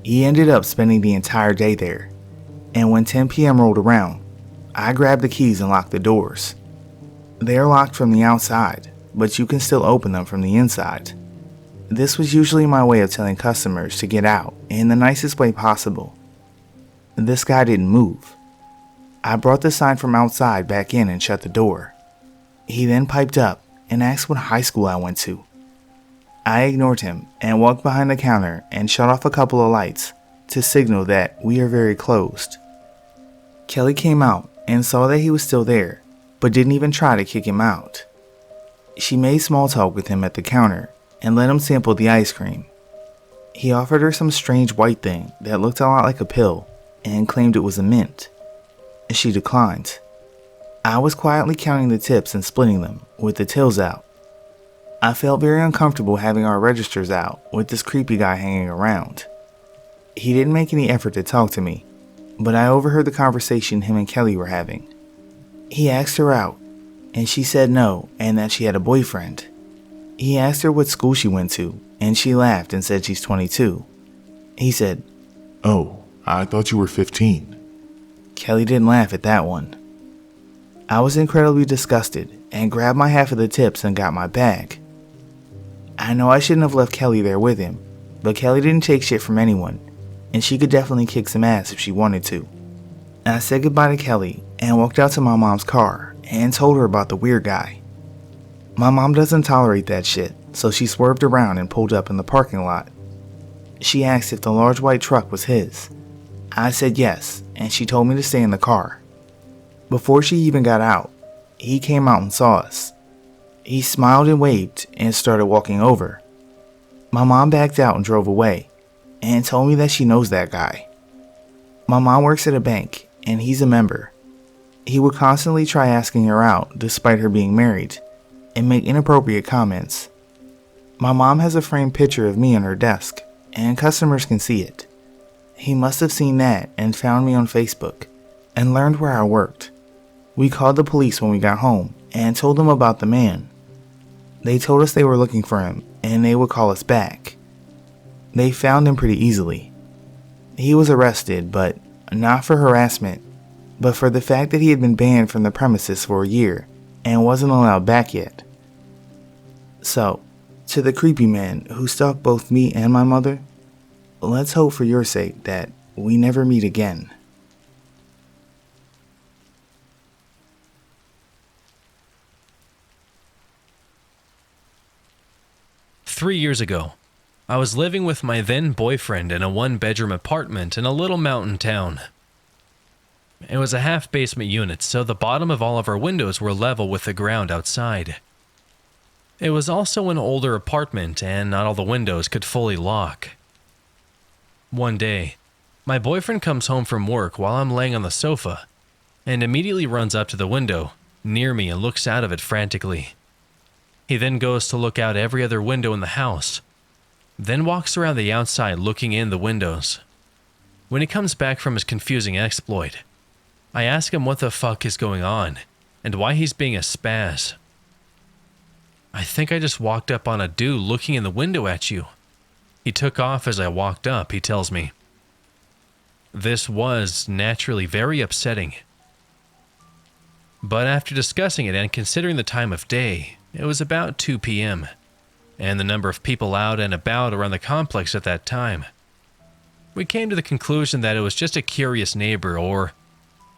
He ended up spending the entire day there, and when 10 p.m. rolled around, I grabbed the keys and locked the doors. They are locked from the outside, but you can still open them from the inside. This was usually my way of telling customers to get out in the nicest way possible. This guy didn't move. I brought the sign from outside back in and shut the door. He then piped up and asked what high school I went to. I ignored him and walked behind the counter and shut off a couple of lights to signal that we are very closed. Kelly came out and saw that he was still there, but didn't even try to kick him out. She made small talk with him at the counter and let him sample the ice cream. He offered her some strange white thing that looked a lot like a pill and claimed it was a mint. She declined. I was quietly counting the tips and splitting them with the tills out. I felt very uncomfortable having our registers out with this creepy guy hanging around. He didn't make any effort to talk to me, but I overheard the conversation him and Kelly were having. He asked her out, and she said no and that she had a boyfriend. He asked her what school she went to, and she laughed and said she's 22. He said, Oh, I thought you were 15. Kelly didn't laugh at that one. I was incredibly disgusted and grabbed my half of the tips and got my bag. I know I shouldn't have left Kelly there with him, but Kelly didn't take shit from anyone, and she could definitely kick some ass if she wanted to. And I said goodbye to Kelly and walked out to my mom's car and told her about the weird guy. My mom doesn't tolerate that shit, so she swerved around and pulled up in the parking lot. She asked if the large white truck was his. I said yes, and she told me to stay in the car. Before she even got out, he came out and saw us. He smiled and waved and started walking over. My mom backed out and drove away and told me that she knows that guy. My mom works at a bank and he's a member. He would constantly try asking her out despite her being married and make inappropriate comments. My mom has a framed picture of me on her desk and customers can see it. He must have seen that and found me on Facebook and learned where I worked. We called the police when we got home and told them about the man. They told us they were looking for him and they would call us back. They found him pretty easily. He was arrested, but not for harassment, but for the fact that he had been banned from the premises for a year and wasn't allowed back yet. So, to the creepy man who stalked both me and my mother, let's hope for your sake that we never meet again. Three years ago, I was living with my then boyfriend in a one-bedroom apartment in a little mountain town. It was a half-basement unit, so the bottom of all of our windows were level with the ground outside. It was also an older apartment, and not all the windows could fully lock. One day, my boyfriend comes home from work while I'm laying on the sofa, and immediately runs up to the window near me and looks out of it frantically. He then goes to look out every other window in the house, then walks around the outside looking in the windows. When he comes back from his confusing exploit, I ask him what the fuck is going on and why he's being a spaz. I think I just walked up on a dude looking in the window at you. He took off as I walked up, he tells me. This was naturally very upsetting. But after discussing it and considering the time of day, it was about 2 p.m., and the number of people out and about around the complex at that time. We came to the conclusion that it was just a curious neighbor or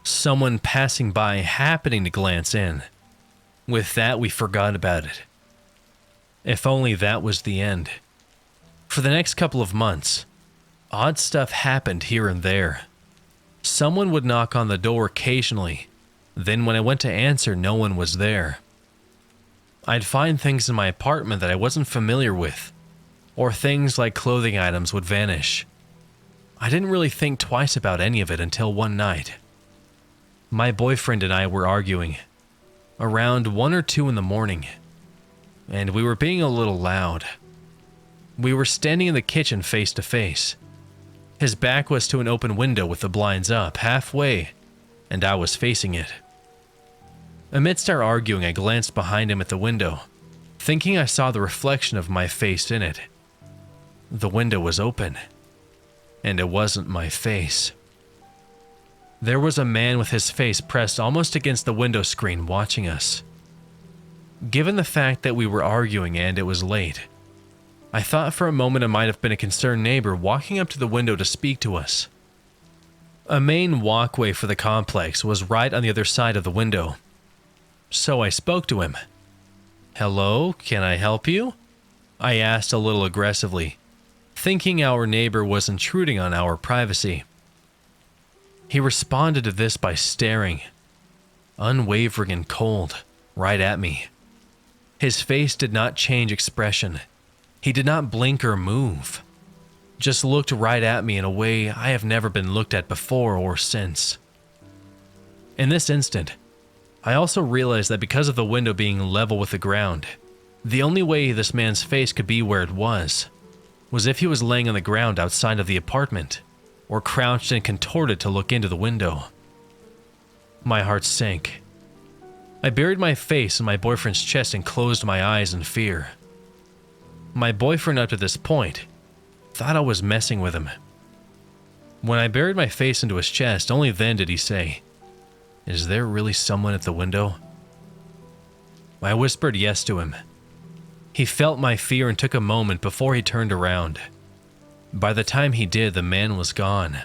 someone passing by happening to glance in. With that, we forgot about it. If only that was the end. For the next couple of months, odd stuff happened here and there. Someone would knock on the door occasionally, then when I went to answer, no one was there. I'd find things in my apartment that I wasn't familiar with, or things like clothing items would vanish. I didn't really think twice about any of it until one night. My boyfriend and I were arguing, around 1 or 2 in the morning, and we were being a little loud. We were standing in the kitchen face to face. His back was to an open window with the blinds up halfway, and I was facing it. Amidst our arguing, I glanced behind him at the window, thinking I saw the reflection of my face in it. The window was open, and it wasn't my face. There was a man with his face pressed almost against the window screen watching us. Given the fact that we were arguing and it was late, I thought for a moment it might have been a concerned neighbor walking up to the window to speak to us. A main walkway for the complex was right on the other side of the window. So I spoke to him. "Hello, can I help you?" I asked a little aggressively, thinking our neighbor was intruding on our privacy. He responded to this by staring, unwavering and cold, right at me. His face did not change expression. He did not blink or move. Just looked right at me in a way I have never been looked at before or since. In this instant, I also realized that because of the window being level with the ground, the only way this man's face could be where it was if he was laying on the ground outside of the apartment, or crouched and contorted to look into the window. My heart sank. I buried my face in my boyfriend's chest and closed my eyes in fear. My boyfriend up to this point thought I was messing with him. When I buried my face into his chest, only then did he say, "Is there really someone at the window?" I whispered yes to him. He felt my fear and took a moment before he turned around. By the time he did, the man was gone.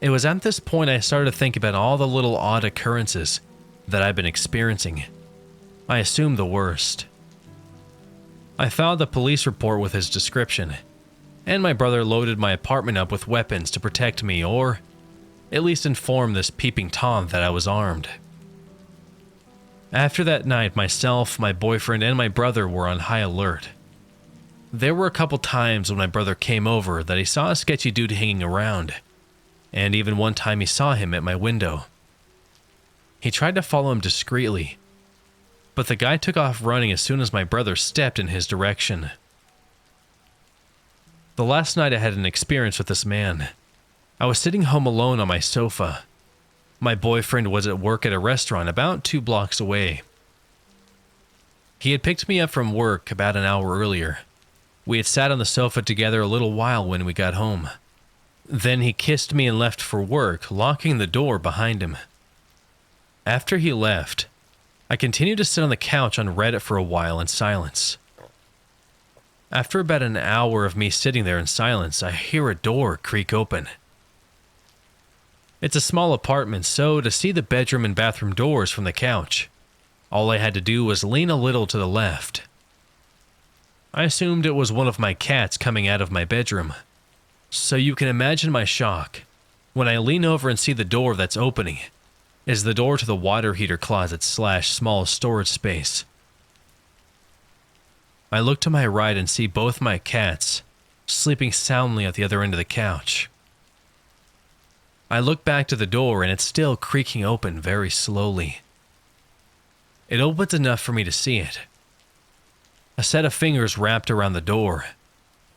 It was at this point I started to think about all the little odd occurrences that I've been experiencing. I assumed the worst. I filed a police report with his description, and my brother loaded my apartment up with weapons to protect me, or at least inform this peeping Tom that I was armed. After that night, myself, my boyfriend, and my brother were on high alert. There were a couple times when my brother came over that he saw a sketchy dude hanging around, and even one time he saw him at my window. He tried to follow him discreetly, but the guy took off running as soon as my brother stepped in his direction. The last night I had an experience with this man. I was sitting home alone on my sofa. My boyfriend was at work at a restaurant about 2 blocks away. He had picked me up from work about an hour earlier. We had sat on the sofa together a little while when we got home. Then he kissed me and left for work, locking the door behind him. After he left, I continued to sit on the couch on Reddit for a while in silence. After about an hour of me sitting there in silence, I hear a door creak open. It's a small apartment, so to see the bedroom and bathroom doors from the couch, all I had to do was lean a little to the left. I assumed it was one of my cats coming out of my bedroom. So you can imagine my shock when I lean over and see the door that's opening is the door to the water heater closet / small storage space. I look to my right and see both my cats sleeping soundly at the other end of the couch. I look back to the door and it's still creaking open very slowly. It opens enough for me to see it. A set of fingers wrapped around the door,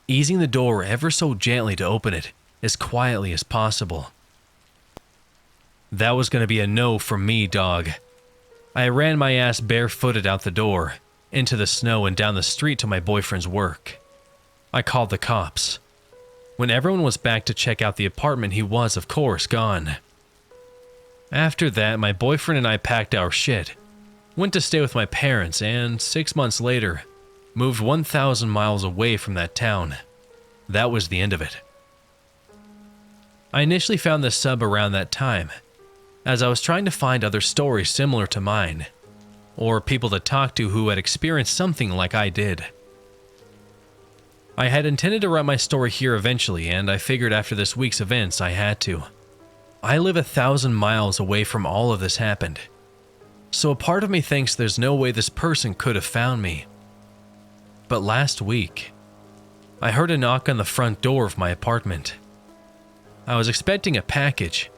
easing the door ever so gently to open it as quietly as possible. That was going to be a no from me, dog. I ran my ass barefooted out the door, into the snow and down the street to my boyfriend's work. I called the cops. When everyone was back to check out the apartment, he was, of course, gone. After that, my boyfriend and I packed our shit, went to stay with my parents, and 6 months later, moved 1,000 miles away from that town. That was the end of it. I initially found this sub around that time, as I was trying to find other stories similar to mine, or people to talk to who had experienced something like I did. I had intended to write my story here eventually, and I figured after this week's events I had to. I live 1,000 miles away from all of this happened, so a part of me thinks there's no way this person could have found me. But last week, I heard a knock on the front door of my apartment. I was expecting a package,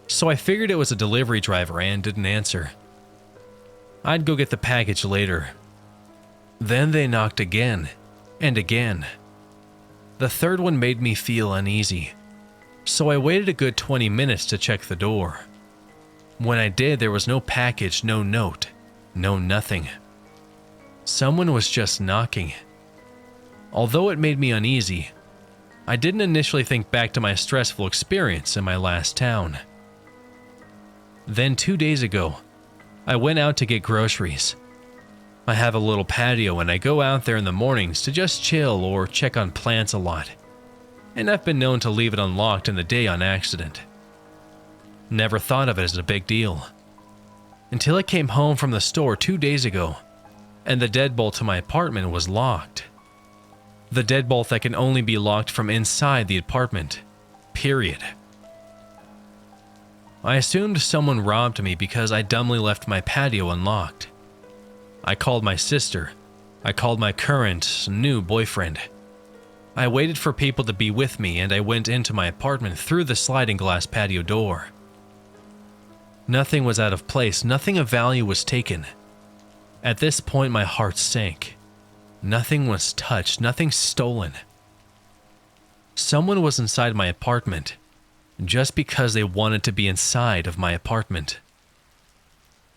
so I figured it was a delivery driver and didn't answer. I'd go get the package later. Then they knocked again, and again. The third one made me feel uneasy, so I waited a good 20 minutes to check the door. When I did, there was no package, no note, no nothing. Someone was just knocking. Although it made me uneasy, I didn't initially think back to my stressful experience in my last town. Then 2 days ago, I went out to get groceries. I have a little patio and I go out there in the mornings to just chill or check on plants a lot, and I've been known to leave it unlocked in the day on accident. Never thought of it as a big deal, until I came home from the store 2 days ago, and the deadbolt to my apartment was locked. The deadbolt that can only be locked from inside the apartment, period. I assumed someone robbed me because I dumbly left my patio unlocked. I called my sister. I called my current, new boyfriend. I waited for people to be with me and I went into my apartment through the sliding glass patio door. Nothing was out of place, nothing of value was taken. At this point, my heart sank. Nothing was touched, nothing stolen. Someone was inside my apartment, just because they wanted to be inside of my apartment.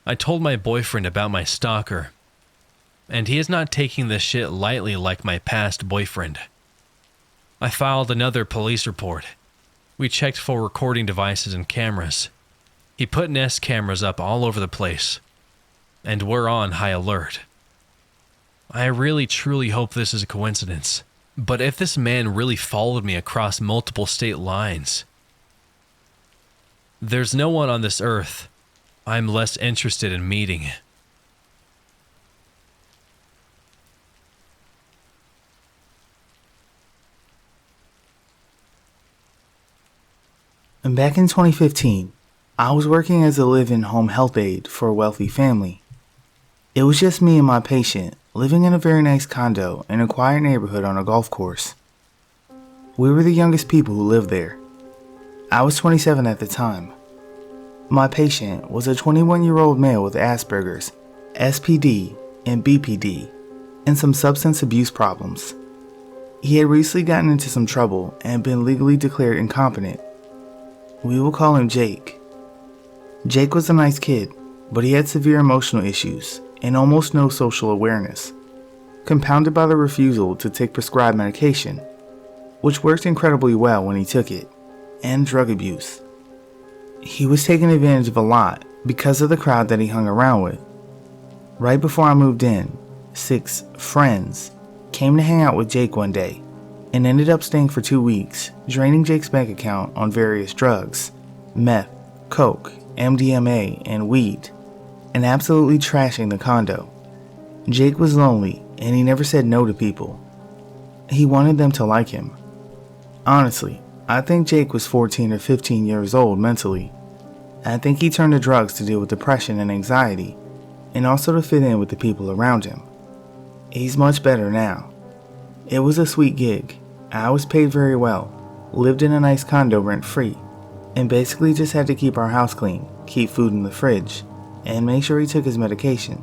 I told my boyfriend about my stalker, and he is not taking this shit lightly like my past boyfriend. I filed another police report, We checked for recording devices and cameras. He put Nest cameras up all over the place, and we're on high alert. I really truly hope this is a coincidence, but if this man really followed me across multiple state lines, there's no one on this earth I'm less interested in meeting. And back in 2015, I was working as a live-in home health aide for a wealthy family. It was just me and my patient living in a very nice condo in a quiet neighborhood on a golf course. We were the youngest people who lived there. I was 27 at the time. My patient was a 21-year-old male with Asperger's, SPD, and BPD, and some substance abuse problems. He had recently gotten into some trouble and been legally declared incompetent. We will call him Jake. Jake was a nice kid, but he had severe emotional issues and almost no social awareness, compounded by the refusal to take prescribed medication, which worked incredibly well when he took it, and drug abuse. He was taken advantage of a lot because of the crowd that he hung around with. Right before I moved in, 6 friends came to hang out with Jake one day and ended up staying for 2 weeks, draining Jake's bank account on various drugs, meth, coke, MDMA, and weed, and absolutely trashing the condo. Jake was lonely, and he never said no to people. He wanted them to like him. Honestly, I think Jake was 14 or 15 years old mentally. I think he turned to drugs to deal with depression and anxiety, and also to fit in with the people around him. He's much better now. It was a sweet gig. I was paid very well, lived in a nice condo rent-free, and basically just had to keep our house clean, keep food in the fridge, and make sure he took his medication.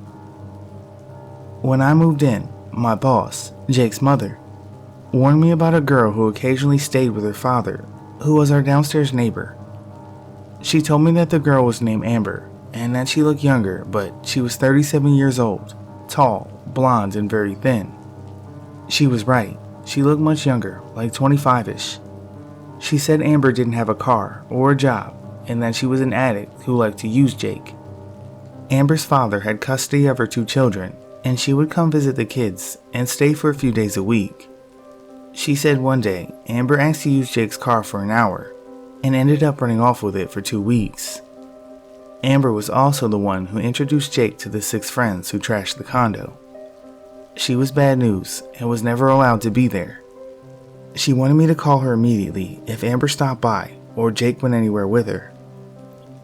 When I moved in, my boss, Jake's mother, warned me about a girl who occasionally stayed with her father, who was our downstairs neighbor. She told me that the girl was named Amber, and that she looked younger, but she was 37 years old, tall, blonde, and very thin. She was right. She looked much younger, like 25-ish. She said Amber didn't have a car or a job, and that she was an addict who liked to use Jake. Amber's father had custody of her 2 children, and she would come visit the kids and stay for a few days a week. She said one day Amber asked to use Jake's car for an hour, and ended up running off with it for 2 weeks. Amber was also the one who introduced Jake to the 6 friends who trashed the condo. She was bad news and was never allowed to be there. She wanted me to call her immediately if Amber stopped by or Jake went anywhere with her.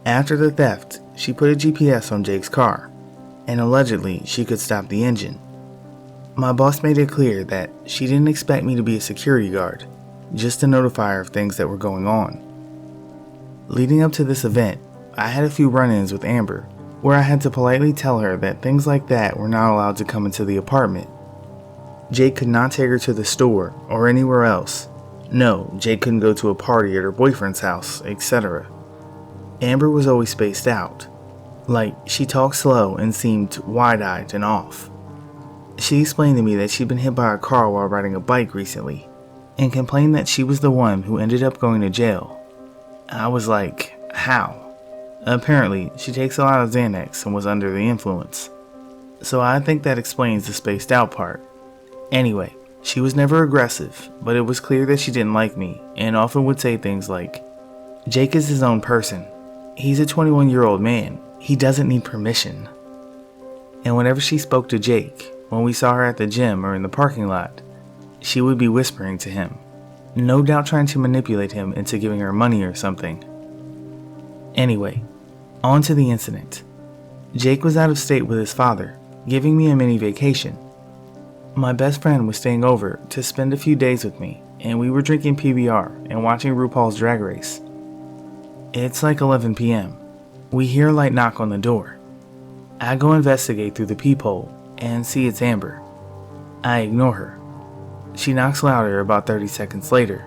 After the theft, she put a GPS on Jake's car, and allegedly she could stop the engine. My boss made it clear that she didn't expect me to be a security guard, just to notify her of things that were going on. Leading up to this event, I had a few run-ins with Amber, where I had to politely tell her that things like that were not allowed to come into the apartment. Jake could not take her to the store or anywhere else. No, Jake couldn't go to a party at her boyfriend's house, etc. Amber was always spaced out. Like, she talked slow and seemed wide-eyed and off. She explained to me that she'd been hit by a car while riding a bike recently, and complained that she was the one who ended up going to jail. I was like, how? Apparently, she takes a lot of Xanax and was under the influence. So I think that explains the spaced out part. Anyway, she was never aggressive, but it was clear that she didn't like me, and often would say things like, Jake is his own person. He's a 21-year-old man. He doesn't need permission. And whenever she spoke to Jake, when we saw her at the gym or in the parking lot, she would be whispering to him, no doubt trying to manipulate him into giving her money or something. Anyway, on to the incident. Jake was out of state with his father, giving me a mini vacation. My best friend was staying over to spend a few days with me, and we were drinking PBR and watching RuPaul's Drag Race. It's like 11 p.m. We hear a light knock on the door. I go investigate through the peephole and see it's Amber. I ignore her. She knocks louder about 30 seconds later.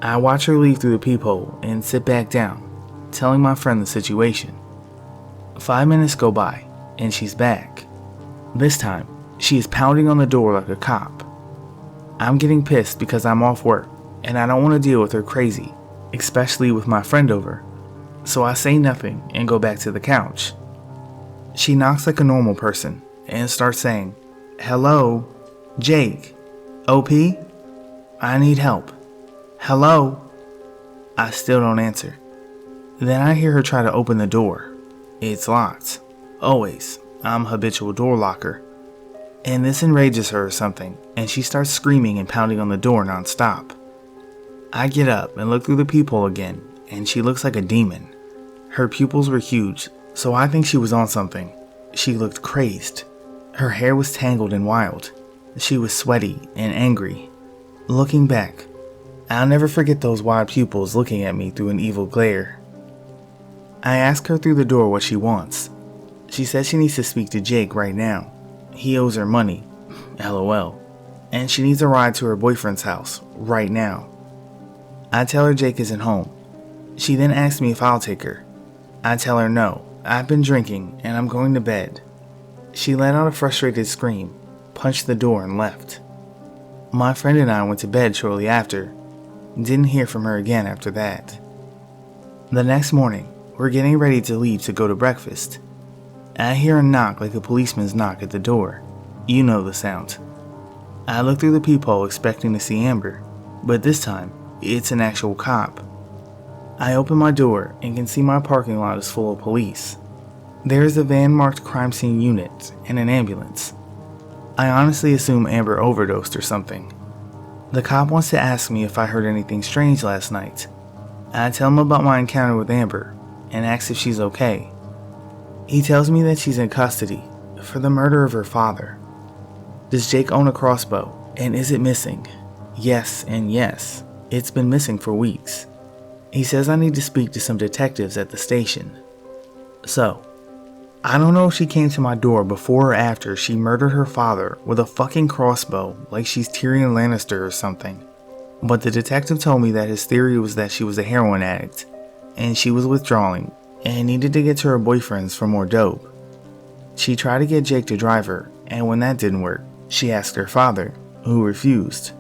I watch her leave through the peephole and sit back down, telling my friend the situation. 5 minutes go by, and she's back. This time, she is pounding on the door like a cop. I'm getting pissed because I'm off work, and I don't want to deal with her crazy, especially with my friend over. So I say nothing and go back to the couch. She knocks like a normal person and starts saying, "Hello, Jake. OP? I need help. Hello?" I still don't answer. Then I hear her try to open the door. It's locked. Always. I'm a habitual door locker. And this enrages her or something, and she starts screaming and pounding on the door nonstop. I get up and look through the peephole again, and she looks like a demon. Her pupils were huge, so I think she was on something. She looked crazed. Her hair was tangled and wild. She was sweaty and angry. Looking back, I'll never forget those wide pupils looking at me through an evil glare. I ask her through the door what she wants. She says she needs to speak to Jake right now. He owes her money, LOL, and she needs a ride to her boyfriend's house right now. I tell her Jake isn't home. She then asks me if I'll take her. I tell her no, I've been drinking and I'm going to bed. She let out a frustrated scream, punched the door and left. My friend and I went to bed shortly after. Didn't hear from her again after that. The next morning, we're getting ready to leave to go to breakfast. I hear a knock like a policeman's knock at the door. You know the sound. I look through the peephole expecting to see Amber, but this time, it's an actual cop. I open my door and can see my parking lot is full of police. There is a van marked crime scene unit and an ambulance. I honestly assume Amber overdosed or something. The cop wants to ask me if I heard anything strange last night. I tell him about my encounter with Amber and ask if she's okay. He tells me that she's in custody for the murder of her father. Does Jake own a crossbow, and is it missing? Yes and yes, it's been missing for weeks. He says I need to speak to some detectives at the station. So, I don't know if she came to my door before or after she murdered her father with a fucking crossbow like she's Tyrion Lannister or something. But the detective told me that his theory was that she was a heroin addict, and she was withdrawing and needed to get to her boyfriend's for more dope. She tried to get Jake to drive her, and when that didn't work, she asked her father, who refused.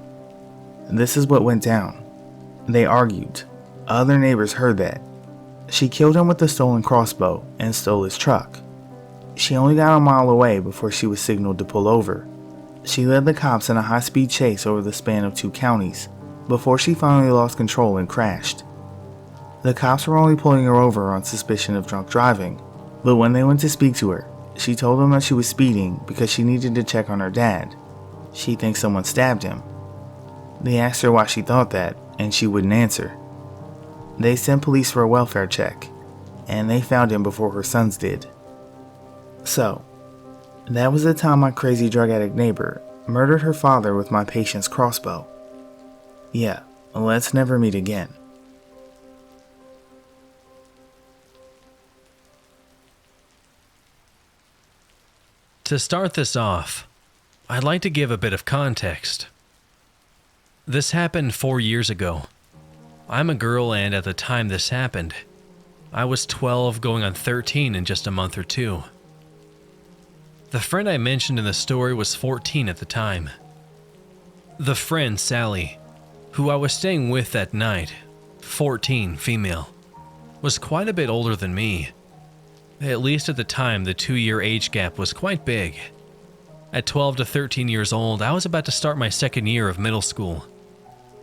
This is what went down. They argued. Other neighbors heard that. She killed him with the stolen crossbow and stole his truck. She only got a mile away before she was signaled to pull over. She led the cops in a high-speed chase over the span of 2 counties before she finally lost control and crashed. The cops were only pulling her over on suspicion of drunk driving, but when they went to speak to her, she told them that she was speeding because she needed to check on her dad. She thinks someone stabbed him. They asked her why she thought that, and she wouldn't answer. They sent police for a welfare check, and they found him before her sons did. So, that was the time my crazy drug addict neighbor murdered her father with my patient's crossbow. Yeah, let's never meet again. To start this off, I'd like to give a bit of context. This happened 4 years ago. I'm a girl, and at the time this happened, I was 12 going on 13 in just a month or two. The friend I mentioned in the story was 14 at the time. The friend, Sally, who I was staying with that night, 14, female, was quite a bit older than me. At least at the time, the 2-year age gap was quite big. At 12 to 13 years old, I was about to start my second year of middle school,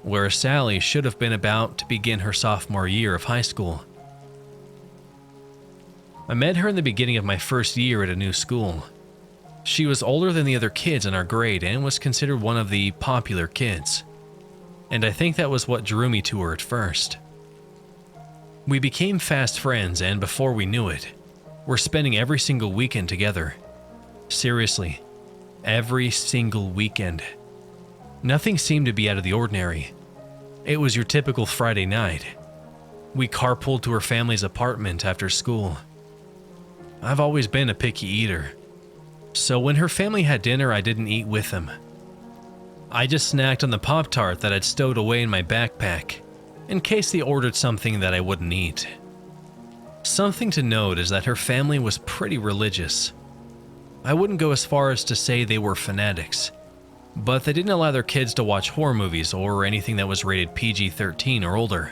where Sally should have been about to begin her sophomore year of high school. I met her in the beginning of my first year at a new school. She was older than the other kids in our grade and was considered one of the popular kids, and I think that was what drew me to her at first. We became fast friends, and before we knew it, we're spending every single weekend together. Seriously, every single weekend. Nothing seemed to be out of the ordinary. It was your typical Friday night. We carpooled to her family's apartment after school. I've always been a picky eater, so when her family had dinner, I didn't eat with them. I just snacked on the Pop-Tart that I'd stowed away in my backpack, in case they ordered something that I wouldn't eat. Something to note is that her family was pretty religious. I wouldn't go as far as to say they were fanatics, but they didn't allow their kids to watch horror movies or anything that was rated PG-13 or older.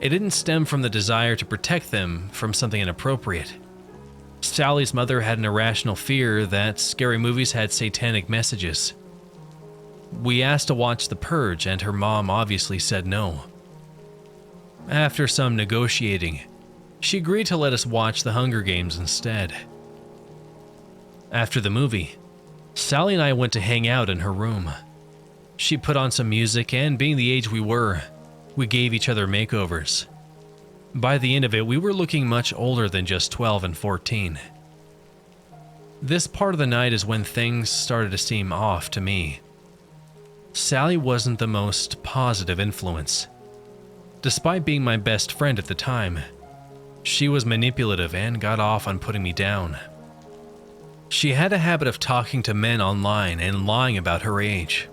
It didn't stem from the desire to protect them from something inappropriate. Sally's mother had an irrational fear that scary movies had satanic messages. We asked to watch The Purge, and her mom obviously said no. After some negotiating, she agreed to let us watch The Hunger Games instead. After the movie, Sally and I went to hang out in her room. She put on some music, and being the age we were, we gave each other makeovers. By the end of it, we were looking much older than just 12 and 14. This part of the night is when things started to seem off to me. Sally wasn't the most positive influence. Despite being my best friend at the time, she was manipulative and got off on putting me down. She had a habit of talking to men online and lying about her age.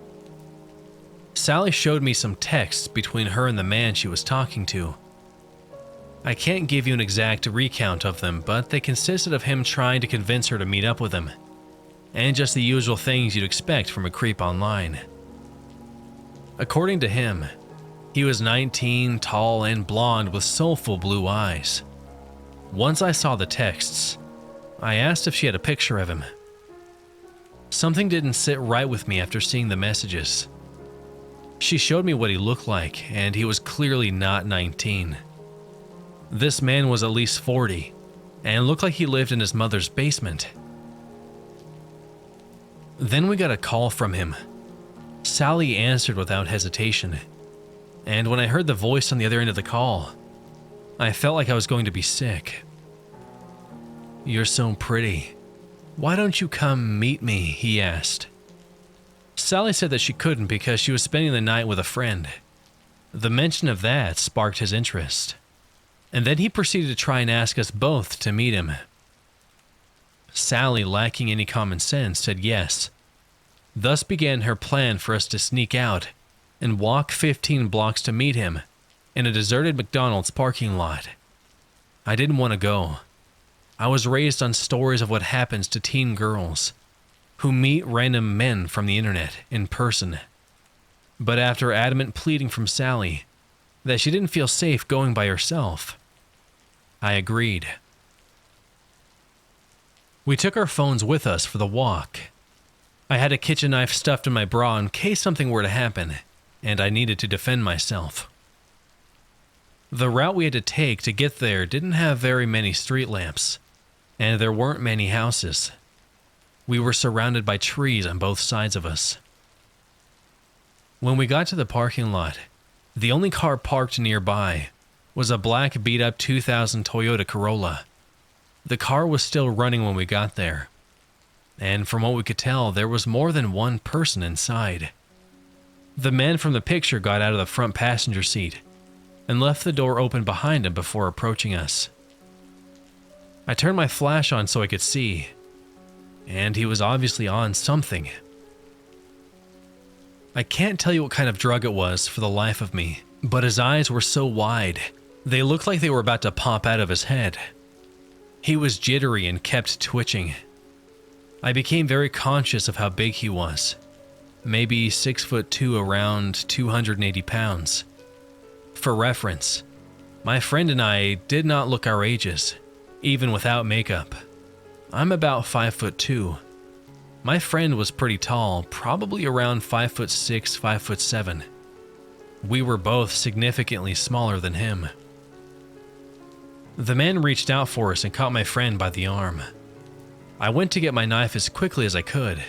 Sally showed me some texts between her and the man she was talking to. I can't give you an exact recount of them, but they consisted of him trying to convince her to meet up with him, and just the usual things you'd expect from a creep online. According to him, he was 19, tall, and blonde with soulful blue eyes. Once I saw the texts, I asked if she had a picture of him. Something didn't sit right with me after seeing the messages. She showed me what he looked like, and he was clearly not 19. This man was at least 40, and looked like he lived in his mother's basement. Then we got a call from him. Sally answered without hesitation, and when I heard the voice on the other end of the call, I felt like I was going to be sick. "You're so pretty. Why don't you come meet me?" he asked. Sally said that she couldn't because she was spending the night with a friend. The mention of that sparked his interest, and then he proceeded to try and ask us both to meet him. Sally, lacking any common sense, said yes. Thus began her plan for us to sneak out and walk 15 blocks to meet him in a deserted McDonald's parking lot. I didn't want to go. I was raised on stories of what happens to teen girls who meet random men from the internet in person. But after adamant pleading from Sally that she didn't feel safe going by herself, I agreed. We took our phones with us for the walk. I had a kitchen knife stuffed in my bra in case something were to happen, and I needed to defend myself. The route we had to take to get there didn't have very many street lamps, and there weren't many houses. We were surrounded by trees on both sides of us. When we got to the parking lot, the only car parked nearby was a black beat-up 2000 Toyota Corolla. The car was still running when we got there, and from what we could tell, there was more than one person inside. The man from the picture got out of the front passenger seat and left the door open behind him before approaching us. I turned my flash on so I could see, and he was obviously on something. I can't tell you what kind of drug it was for the life of me, but his eyes were so wide, they looked like they were about to pop out of his head. He was jittery and kept twitching. I became very conscious of how big he was. Maybe 6'2", around 280 pounds. For reference, my friend and I did not look our ages, even without makeup. I'm about 5'2". My friend was pretty tall, probably around 5'6", 5'7". We were both significantly smaller than him. The man reached out for us and caught my friend by the arm. I went to get my knife as quickly as I could,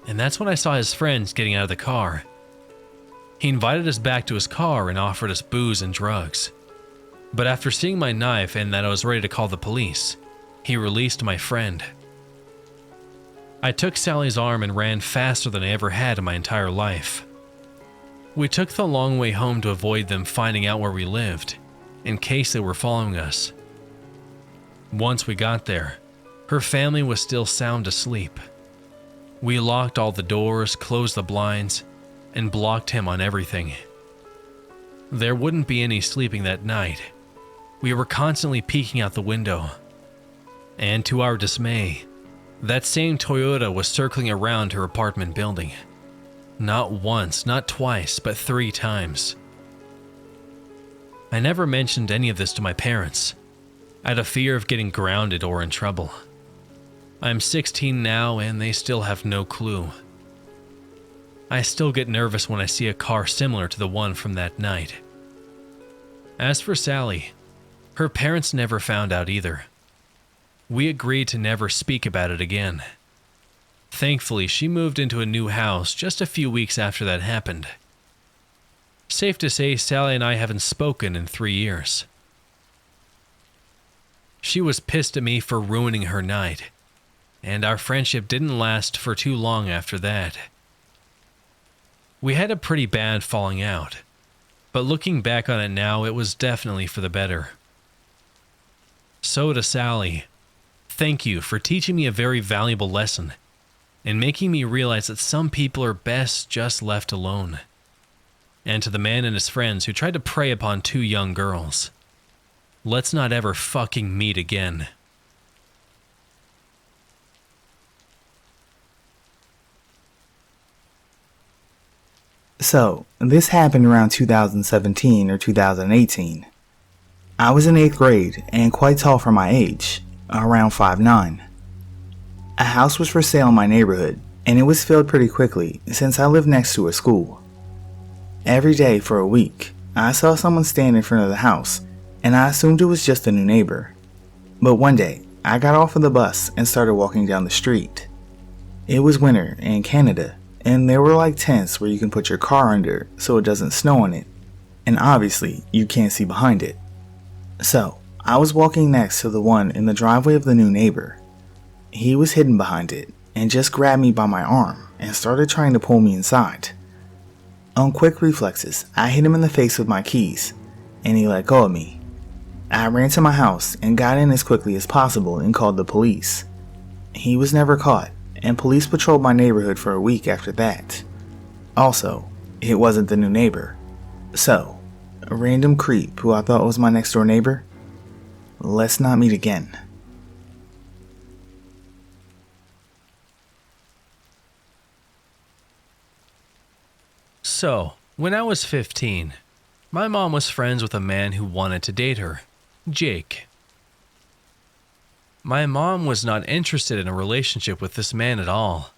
and that's when I saw his friends getting out of the car. He invited us back to his car and offered us booze and drugs. But after seeing my knife and that I was ready to call the police, he released my friend. I took Sally's arm and ran faster than I ever had in my entire life. We took the long way home to avoid them finding out where we lived, in case they were following us. Once we got there, her family was still sound asleep. We locked all the doors, closed the blinds, and blocked him on everything. There wouldn't be any sleeping that night. We were constantly peeking out the window. And to our dismay, that same Toyota was circling around her apartment building. Not once, not twice, but 3 times. I never mentioned any of this to my parents, out of fear of getting grounded or in trouble. I'm 16 now and they still have no clue. I still get nervous when I see a car similar to the one from that night. As for Sally, her parents never found out either. We agreed to never speak about it again. Thankfully, she moved into a new house just a few weeks after that happened. Safe to say, Sally and I haven't spoken in 3 years. She was pissed at me for ruining her night, and our friendship didn't last for too long after that. We had a pretty bad falling out, but looking back on it now, it was definitely for the better. So to Sally, thank you for teaching me a very valuable lesson and making me realize that some people are best just left alone. And to the man and his friends who tried to prey upon 2 young girls, let's not ever fucking meet again. So, this happened around 2017 or 2018. I was in 8th grade and quite tall for my age, around 5'9". A house was for sale in my neighborhood, and it was filled pretty quickly since I lived next to a school. Every day for a week, I saw someone stand in front of the house, and I assumed it was just a new neighbor. But one day, I got off of the bus and started walking down the street. It was winter in Canada, and there were like tents where you can put your car under so it doesn't snow on it, and obviously you can't see behind it. So, I was walking next to the one in the driveway of the new neighbor. He was hidden behind it and just grabbed me by my arm and started trying to pull me inside. On quick reflexes, I hit him in the face with my keys, and he let go of me. I ran to my house and got in as quickly as possible and called the police. He was never caught, and police patrolled my neighborhood for a week after that. Also, it wasn't the new neighbor. So, a random creep who I thought was my next door neighbor? Let's not meet again. So, when I was 15, my mom was friends with a man who wanted to date her, Jake. My mom was not interested in a relationship with this man at all,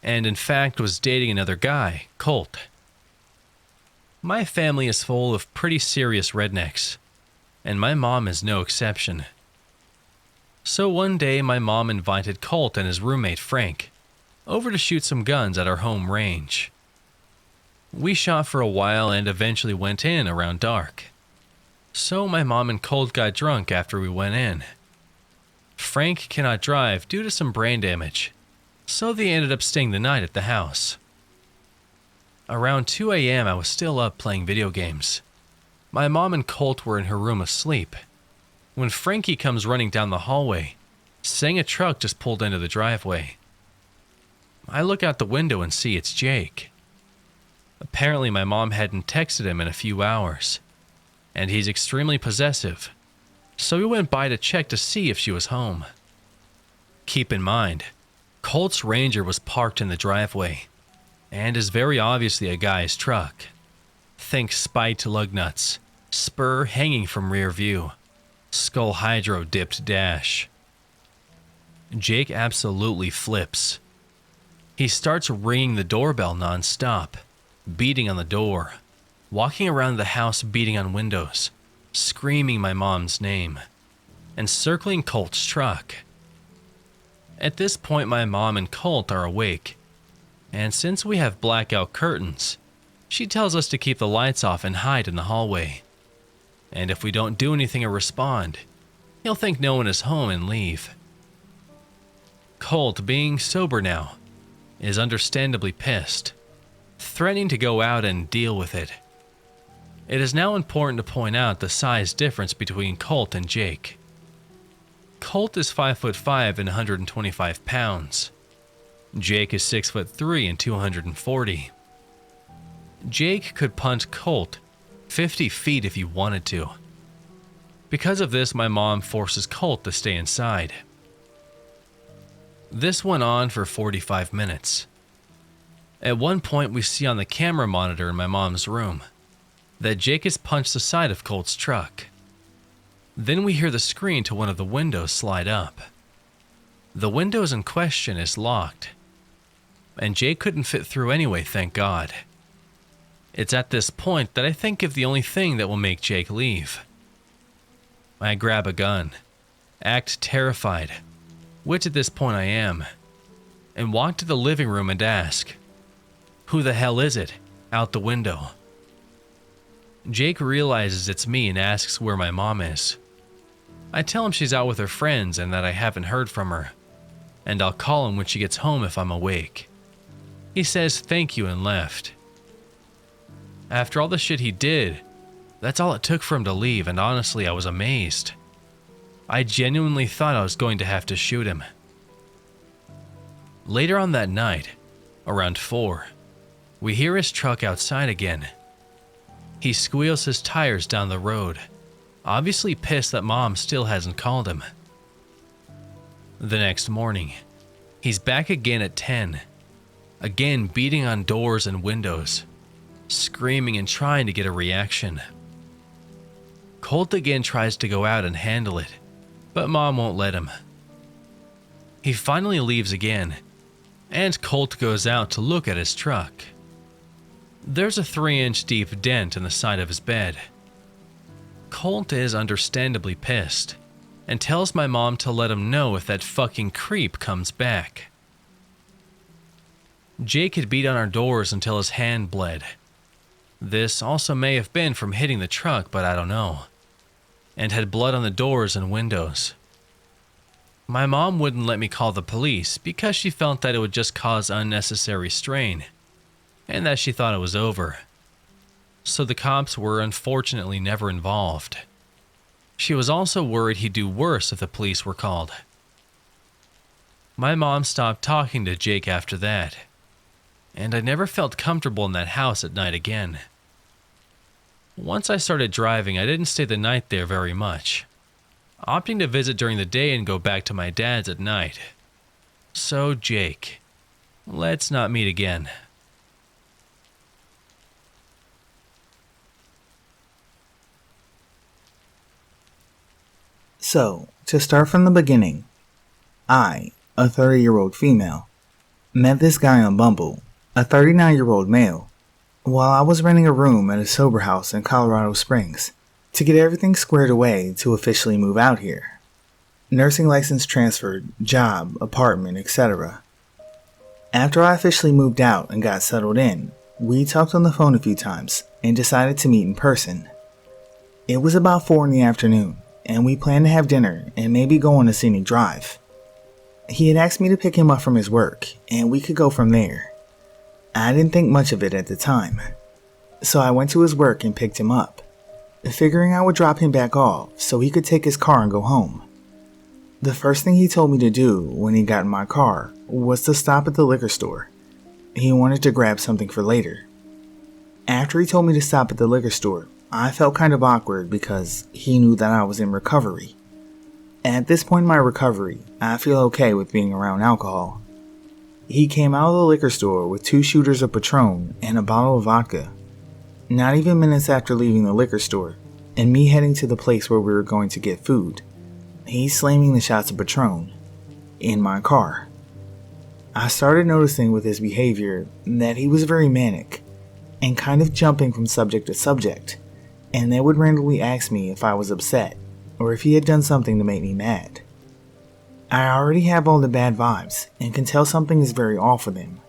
and in fact was dating another guy, Colt. My family is full of pretty serious rednecks, and my mom is no exception. So one day my mom invited Colt and his roommate Frank over to shoot some guns at our home range. We shot for a while and eventually went in around dark. So my mom and Colt got drunk after we went in. Frank cannot drive due to some brain damage, so they ended up staying the night at the house. Around 2 a.m. I was still up playing video games. My mom and Colt were in her room asleep when Frankie comes running down the hallway, saying a truck just pulled into the driveway. I look out the window and see it's Jake. Apparently my mom hadn't texted him in a few hours, and he's extremely possessive, so we went by to check to see if she was home. Keep in mind, Colt's Ranger was parked in the driveway, and is very obviously a guy's truck. Think spiked lug nuts, spur hanging from rear view, skull hydro dipped dash. Jake absolutely flips. He starts ringing the doorbell non-stop, beating on the door, walking around the house beating on windows, screaming my mom's name, and circling Colt's truck. At this point my mom and Colt are awake, and since we have blackout curtains, she tells us to keep the lights off and hide in the hallway. And if we don't do anything or respond, he'll think no one is home and leave. Colt, being sober now, is understandably pissed, threatening to go out and deal with it. It is now important to point out the size difference between Colt and Jake. Colt is 5'5" and 125 pounds. Jake is 6'3" and 240. Jake could punt Colt 50 feet if he wanted to. Because of this, my mom forces Colt to stay inside. This went on for 45 minutes. At one point, we see on the camera monitor in my mom's room, that Jake has punched the side of Colt's truck. Then we hear the screen to one of the windows slide up. The windows in question is locked, and Jake couldn't fit through anyway, thank God. It's at this point that I think of the only thing that will make Jake leave. I grab a gun, act terrified, which at this point I am, and walk to the living room and ask, "Who the hell is it?" out the window. Jake realizes it's me and asks where my mom is. I tell him she's out with her friends and that I haven't heard from her, and I'll call him when she gets home if I'm awake. He says thank you and left. After all the shit he did, that's all it took for him to leave, and honestly I was amazed. I genuinely thought I was going to have to shoot him. Later on that night, around 4, we hear his truck outside again. He squeals his tires down the road, obviously pissed that Mom still hasn't called him. The next morning, he's back again at 10, again beating on doors and windows, screaming and trying to get a reaction. Colt again tries to go out and handle it, but Mom won't let him. He finally leaves again, and Colt goes out to look at his truck. There's a 3-inch deep dent in the side of his bed. Colt is understandably pissed, and tells my mom to let him know if that fucking creep comes back. Jake had beat on our doors until his hand bled. This also may have been from hitting the truck, but I don't know, and had blood on the doors and windows. My mom wouldn't let me call the police because she felt that it would just cause unnecessary strain, and that she thought it was over. So the cops were unfortunately never involved. She was also worried he'd do worse if the police were called. My mom stopped talking to Jake after that, and I never felt comfortable in that house at night again. Once I started driving, I didn't stay the night there very much, opting to visit during the day and go back to my dad's at night. So Jake, let's not meet again. So, to start from the beginning, I, a 30-year-old female, met this guy on Bumble, a 39-year-old male, while I was renting a room at a sober house in Colorado Springs to get everything squared away to officially move out here. Nursing license transferred, job, apartment, etc. After I officially moved out and got settled in, we talked on the phone a few times and decided to meet in person. It was about 4 in the afternoon, and we planned to have dinner and maybe go on a scenic drive. He had asked me to pick him up from his work, and we could go from there. I didn't think much of it at the time, so I went to his work and picked him up, figuring I would drop him back off so he could take his car and go home. The first thing he told me to do when he got in my car was to stop at the liquor store. He wanted to grab something for later. After he told me to stop at the liquor store, I felt kind of awkward because he knew that I was in recovery. At this point in my recovery, I feel okay with being around alcohol. He came out of the liquor store with 2 shooters of Patron and a bottle of vodka. Not even minutes after leaving the liquor store, and me heading to the place where we were going to get food, he's slamming the shots of Patron in my car. I started noticing with his behavior that he was very manic and kind of jumping from subject to subject, and they would randomly ask me if I was upset or if he had done something to make me mad. I already have all the bad vibes and can tell something is very off with him.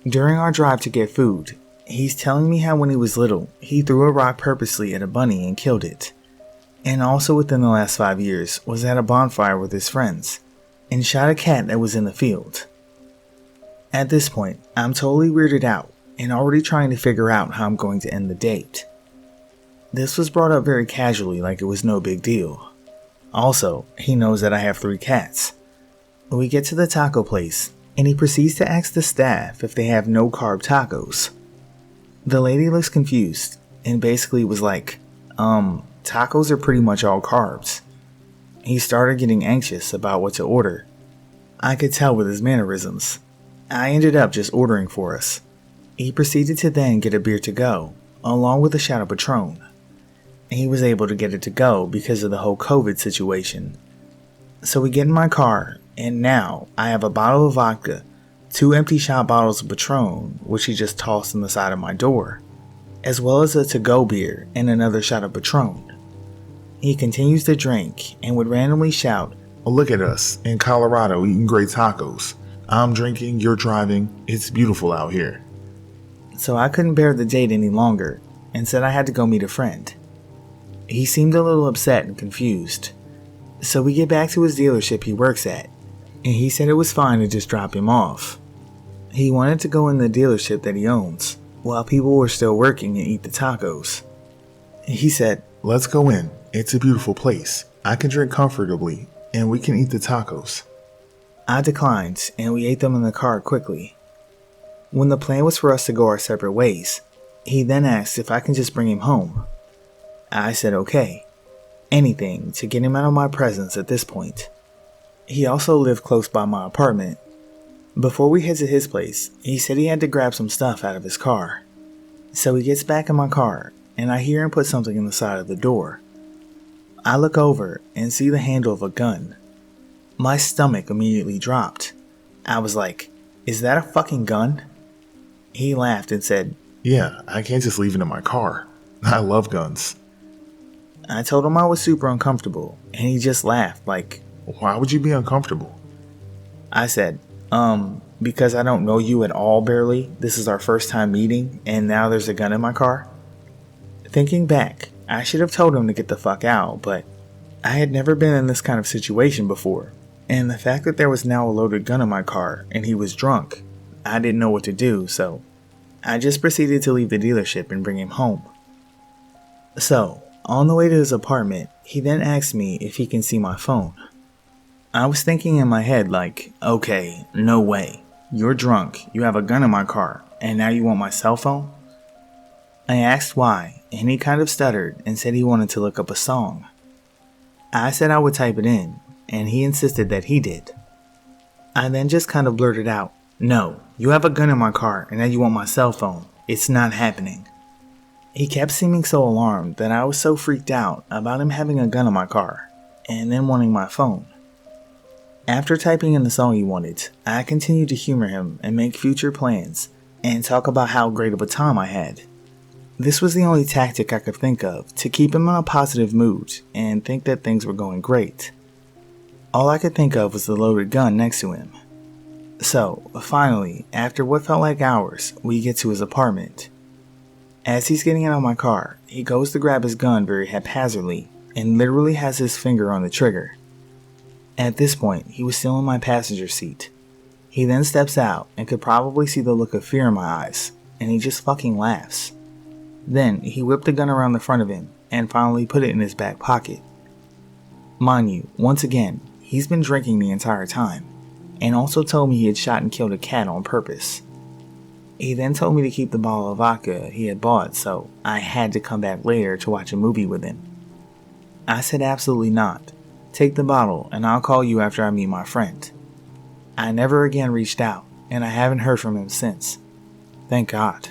During our drive to get food, he's telling me how when he was little, he threw a rock purposely at a bunny and killed it, and also within the last 5 years was at a bonfire with his friends and shot a cat that was in the field. At this point, I'm totally weirded out and already trying to figure out how I'm going to end the date. This was brought up very casually, like it was no big deal. Also, he knows that I have 3 cats. We get to the taco place, and he proceeds to ask the staff if they have no-carb tacos. The lady looks confused, and basically was like, tacos are pretty much all carbs. He started getting anxious about what to order. I could tell with his mannerisms. I ended up just ordering for us. He proceeded to then get a beer to go, along with a shot of Patron. He was able to get it to go because of the whole COVID situation. So we get in my car, and now I have a bottle of vodka, 2 empty shot bottles of Patron, which he just tossed on the side of my door, as well as a to-go beer and another shot of Patron. He continues to drink and would randomly shout, Oh, look at us in Colorado eating great tacos. I'm drinking, you're driving. It's beautiful out here. so I couldn't bear the date any longer and said I had to go meet a friend. He seemed a little upset and confused. So we get back to his dealership he works at, and he said it was fine to just drop him off. He wanted to go in the dealership that he owns, while people were still working and eat the tacos. He said, Let's go in. It's a beautiful place. I can drink comfortably, and we can eat the tacos. I declined, and we ate them in the car quickly. When the plan was for us to go our separate ways, he then asked if I can just bring him home. I said okay. Anything to get him out of my presence at this point. He also lived close by my apartment. Before we head to his place, he said he had to grab some stuff out of his car. So he gets back in my car, and I hear him put something in the side of the door. I look over and see the handle of a gun. My stomach immediately dropped. I was like, is that a fucking gun? He laughed and said, Yeah, I can't just leave it in my car. I love guns. I told him I was super uncomfortable, and he just laughed like, Why would you be uncomfortable? I said, because I don't know you at all barely. This is our first time meeting, and now there's a gun in my car. Thinking back, I should have told him to get the fuck out, but I had never been in this kind of situation before, and the fact that there was now a loaded gun in my car and he was drunk, I didn't know what to do, so I just proceeded to leave the dealership and bring him home. So, on the way to his apartment, he then asked me if he can see my phone. I was thinking in my head like, okay, no way. You're drunk, you have a gun in my car, and now you want my cell phone? I asked why, and he kind of stuttered and said he wanted to look up a song. I said I would type it in, and he insisted that he did. I then just kind of blurted out, no, you have a gun in my car, and now you want my cell phone. It's not happening. He kept seeming so alarmed that I was so freaked out about him having a gun in my car, and then wanting my phone. After typing in the song he wanted, I continued to humor him and make future plans, and talk about how great of a time I had. This was the only tactic I could think of to keep him in a positive mood and think that things were going great. All I could think of was the loaded gun next to him. So, finally, after what felt like hours, we get to his apartment. As he's getting out of my car, he goes to grab his gun very haphazardly and literally has his finger on the trigger. At this point, he was still in my passenger seat. He then steps out and could probably see the look of fear in my eyes, and he just fucking laughs. Then, he whipped the gun around the front of him and finally put it in his back pocket. Mind you, once again, he's been drinking the entire time, and also told me he had shot and killed a cat on purpose. He then told me to keep the bottle of vodka he had bought, so I had to come back later to watch a movie with him. I said absolutely not. Take the bottle and I'll call you after I meet my friend. I never again reached out, and I haven't heard from him since. Thank God.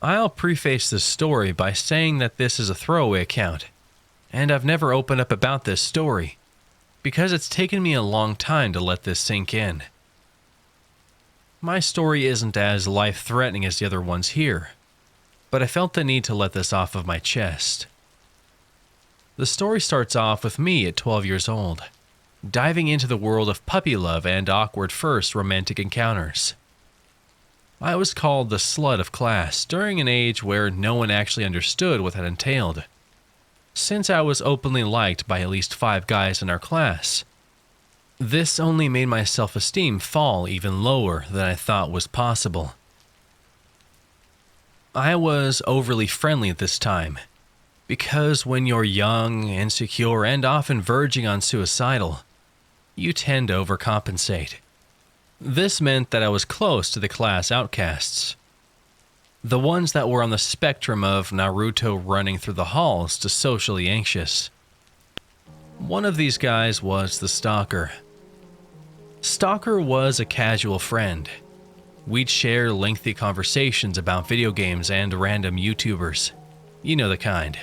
I'll preface this story by saying that this is a throwaway account, and I've never opened up about this story, because it's taken me a long time to let this sink in. My story isn't as life-threatening as the other ones here, but I felt the need to let this off of my chest. The story starts off with me at 12 years old, diving into the world of puppy love and awkward first romantic encounters. I was called the slut of class during an age where no one actually understood what that entailed, since I was openly liked by at least 5 guys in our class. This only made my self-esteem fall even lower than I thought was possible. I was overly friendly at this time, because when you're young, insecure, and often verging on suicidal, you tend to overcompensate. This meant that I was close to the class outcasts, the ones that were on the spectrum of Naruto running through the halls to socially anxious. One of these guys was the stalker. Stalker was a casual friend. We'd share lengthy conversations about video games and random YouTubers. You know the kind.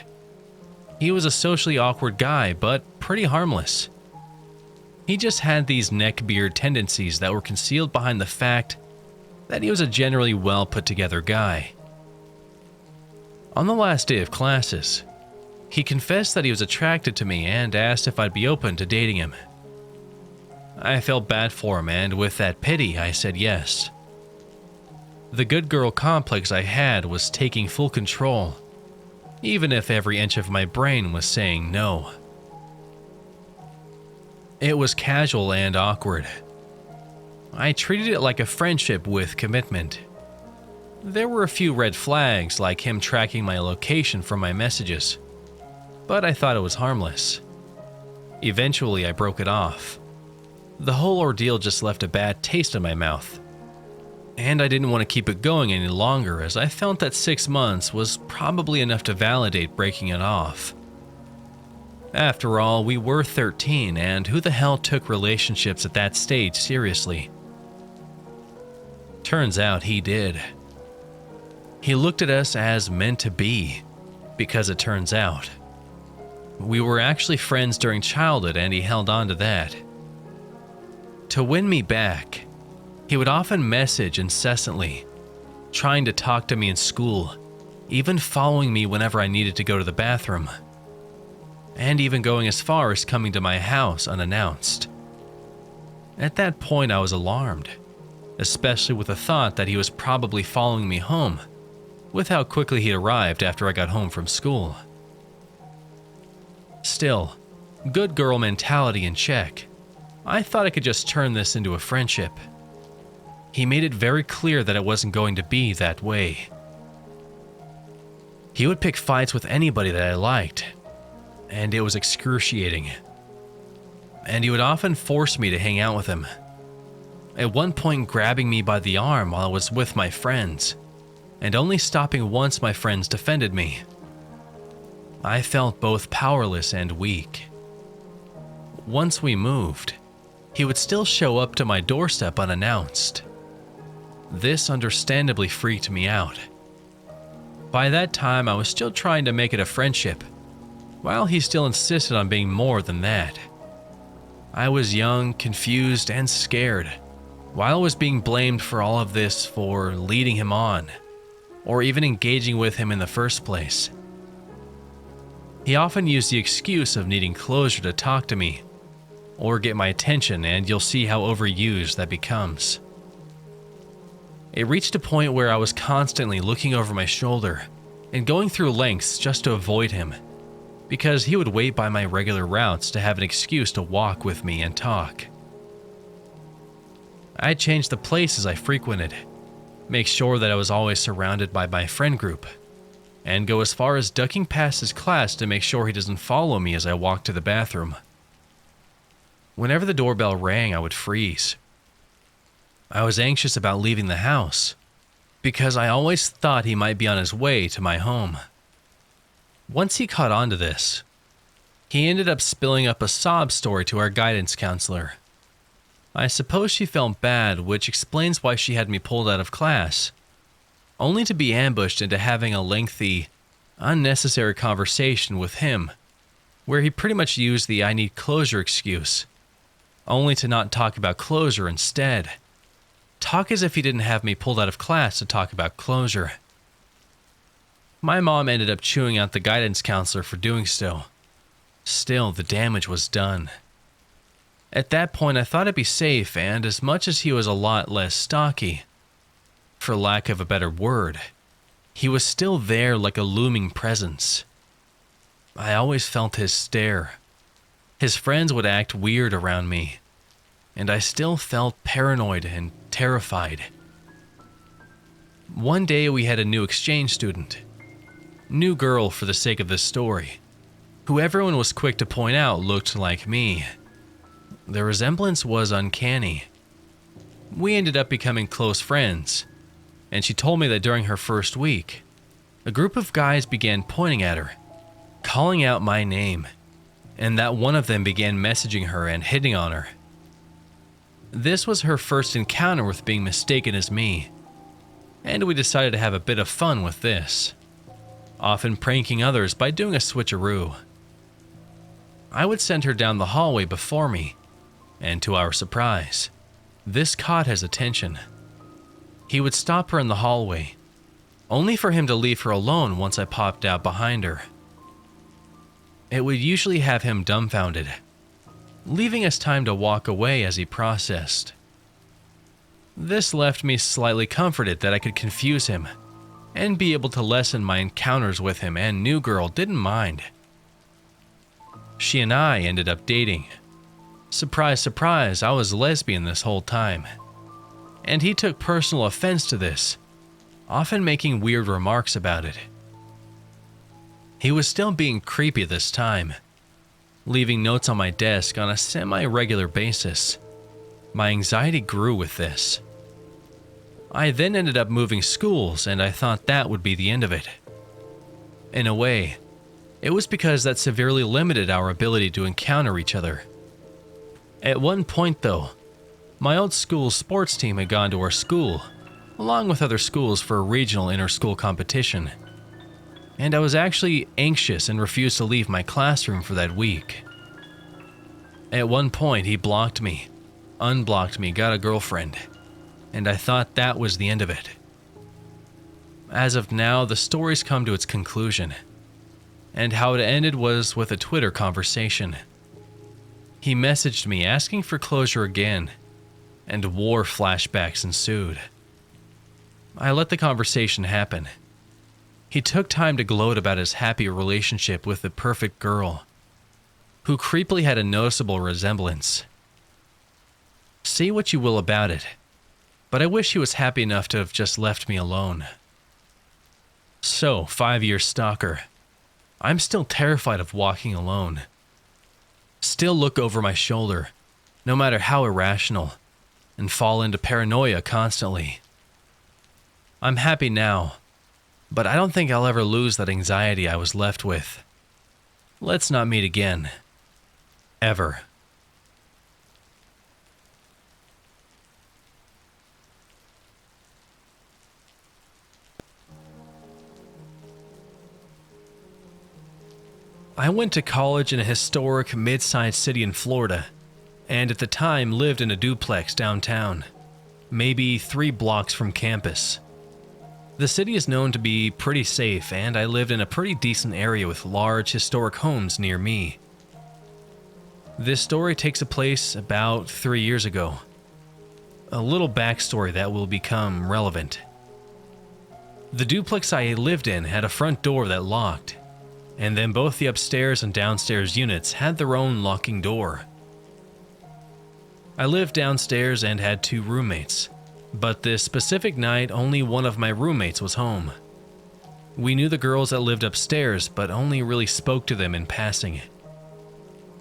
He was a socially awkward guy, but pretty harmless. He just had these neckbeard tendencies that were concealed behind the fact that he was a generally well put together guy. On the last day of classes, he confessed that he was attracted to me and asked if I'd be open to dating him. I felt bad for him, and with that pity, I said yes. The good girl complex I had was taking full control, even if every inch of my brain was saying no. It was casual and awkward. I treated it like a friendship with commitment. There were a few red flags, like him tracking my location from my messages, but I thought it was harmless. Eventually, I broke it off. The whole ordeal just left a bad taste in my mouth, and I didn't want to keep it going any longer, as I felt that 6 months was probably enough to validate breaking it off. After all, we were 13, and who the hell took relationships at that stage seriously? Turns out he did. He looked at us as meant to be, because it turns out we were actually friends during childhood, and he held on to that. To win me back, he would often message incessantly, trying to talk to me in school, even following me whenever I needed to go to the bathroom, and even going as far as coming to my house unannounced. At that point, I was alarmed, especially with the thought that he was probably following me home, with how quickly he arrived after I got home from school. Still, good girl mentality in check, I thought I could just turn this into a friendship. He made it very clear that it wasn't going to be that way. He would pick fights with anybody that I liked, and it was excruciating. And he would often force me to hang out with him, at one point grabbing me by the arm while I was with my friends, and only stopping once my friends defended me. I felt both powerless and weak. Once we moved, he would still show up to my doorstep unannounced. This understandably freaked me out. By that time, I was still trying to make it a friendship, while he still insisted on being more than that. I was young, confused, and scared, while I was being blamed for all of this for leading him on, or even engaging with him in the first place. He often used the excuse of needing closure to talk to me, or get my attention, and you'll see how overused that becomes. It reached a point where I was constantly looking over my shoulder and going through lengths just to avoid him, because he would wait by my regular routes to have an excuse to walk with me and talk. I changed the places I frequented, make sure that I was always surrounded by my friend group, and go as far as ducking past his class to make sure he doesn't follow me as I walked to the bathroom. Whenever the doorbell rang, I would freeze. I was anxious about leaving the house, because I always thought he might be on his way to my home. Once he caught on to this, he ended up spilling up a sob story to our guidance counselor. I suppose she felt bad, which explains why she had me pulled out of class, only to be ambushed into having a lengthy, unnecessary conversation with him, where he pretty much used the "I need closure" excuse, only to not talk about closure instead. Talk as if he didn't have me pulled out of class to talk about closure. My mom ended up chewing out the guidance counselor for doing so. Still, the damage was done. At that point, I thought I'd be safe, and as much as he was a lot less stocky, for lack of a better word, he was still there like a looming presence. I always felt his stare. His friends would act weird around me, and I still felt paranoid and terrified. One day we had a new exchange student, new girl for the sake of this story, who everyone was quick to point out looked like me. The resemblance was uncanny. We ended up becoming close friends, and she told me that during her first week, a group of guys began pointing at her, calling out my name, and that one of them began messaging her and hitting on her. This was her first encounter with being mistaken as me, and we decided to have a bit of fun with this, often pranking others by doing a switcheroo. I would send her down the hallway before me, and to our surprise, this caught his attention. He would stop her in the hallway, only for him to leave her alone once I popped out behind her. It would usually have him dumbfounded, leaving us time to walk away as he processed. This left me slightly comforted that I could confuse him and be able to lessen my encounters with him, and new girl didn't mind. She and I ended up dating. Surprise, surprise, I was lesbian this whole time. And he took personal offense to this, often making weird remarks about it. He was still being creepy this time, leaving notes on my desk on a semi-regular basis. My anxiety grew with this. I then ended up moving schools, and I thought that would be the end of it. In a way, it was because that severely limited our ability to encounter each other. At one point though, my old school's sports team had gone to our school, along with other schools, for a regional inter-school competition. And I was actually anxious and refused to leave my classroom for that week. At one point, he blocked me, unblocked me, got a girlfriend, and I thought that was the end of it. As of now, the story's come to its conclusion, and how it ended was with a Twitter conversation. He messaged me asking for closure again, and war flashbacks ensued. I let the conversation happen. He took time to gloat about his happy relationship with the perfect girl, who creepily had a noticeable resemblance. Say what you will about it, but I wish he was happy enough to have just left me alone. So, 5-year stalker. I'm still terrified of walking alone. Still look over my shoulder, no matter how irrational, and fall into paranoia constantly. I'm happy now, but I don't think I'll ever lose that anxiety I was left with. Let's not meet again. Ever. I went to college in a historic mid-sized city in Florida, and at the time lived in a duplex downtown, maybe 3 blocks from campus. The city is known to be pretty safe, and I lived in a pretty decent area with large historic homes near me. This story takes place about 3 years ago. A little backstory that will become relevant. The duplex I lived in had a front door that locked, and then both the upstairs and downstairs units had their own locking door. I lived downstairs and had 2 roommates, but this specific night only one of my roommates was home. We knew the girls that lived upstairs, but only really spoke to them in passing.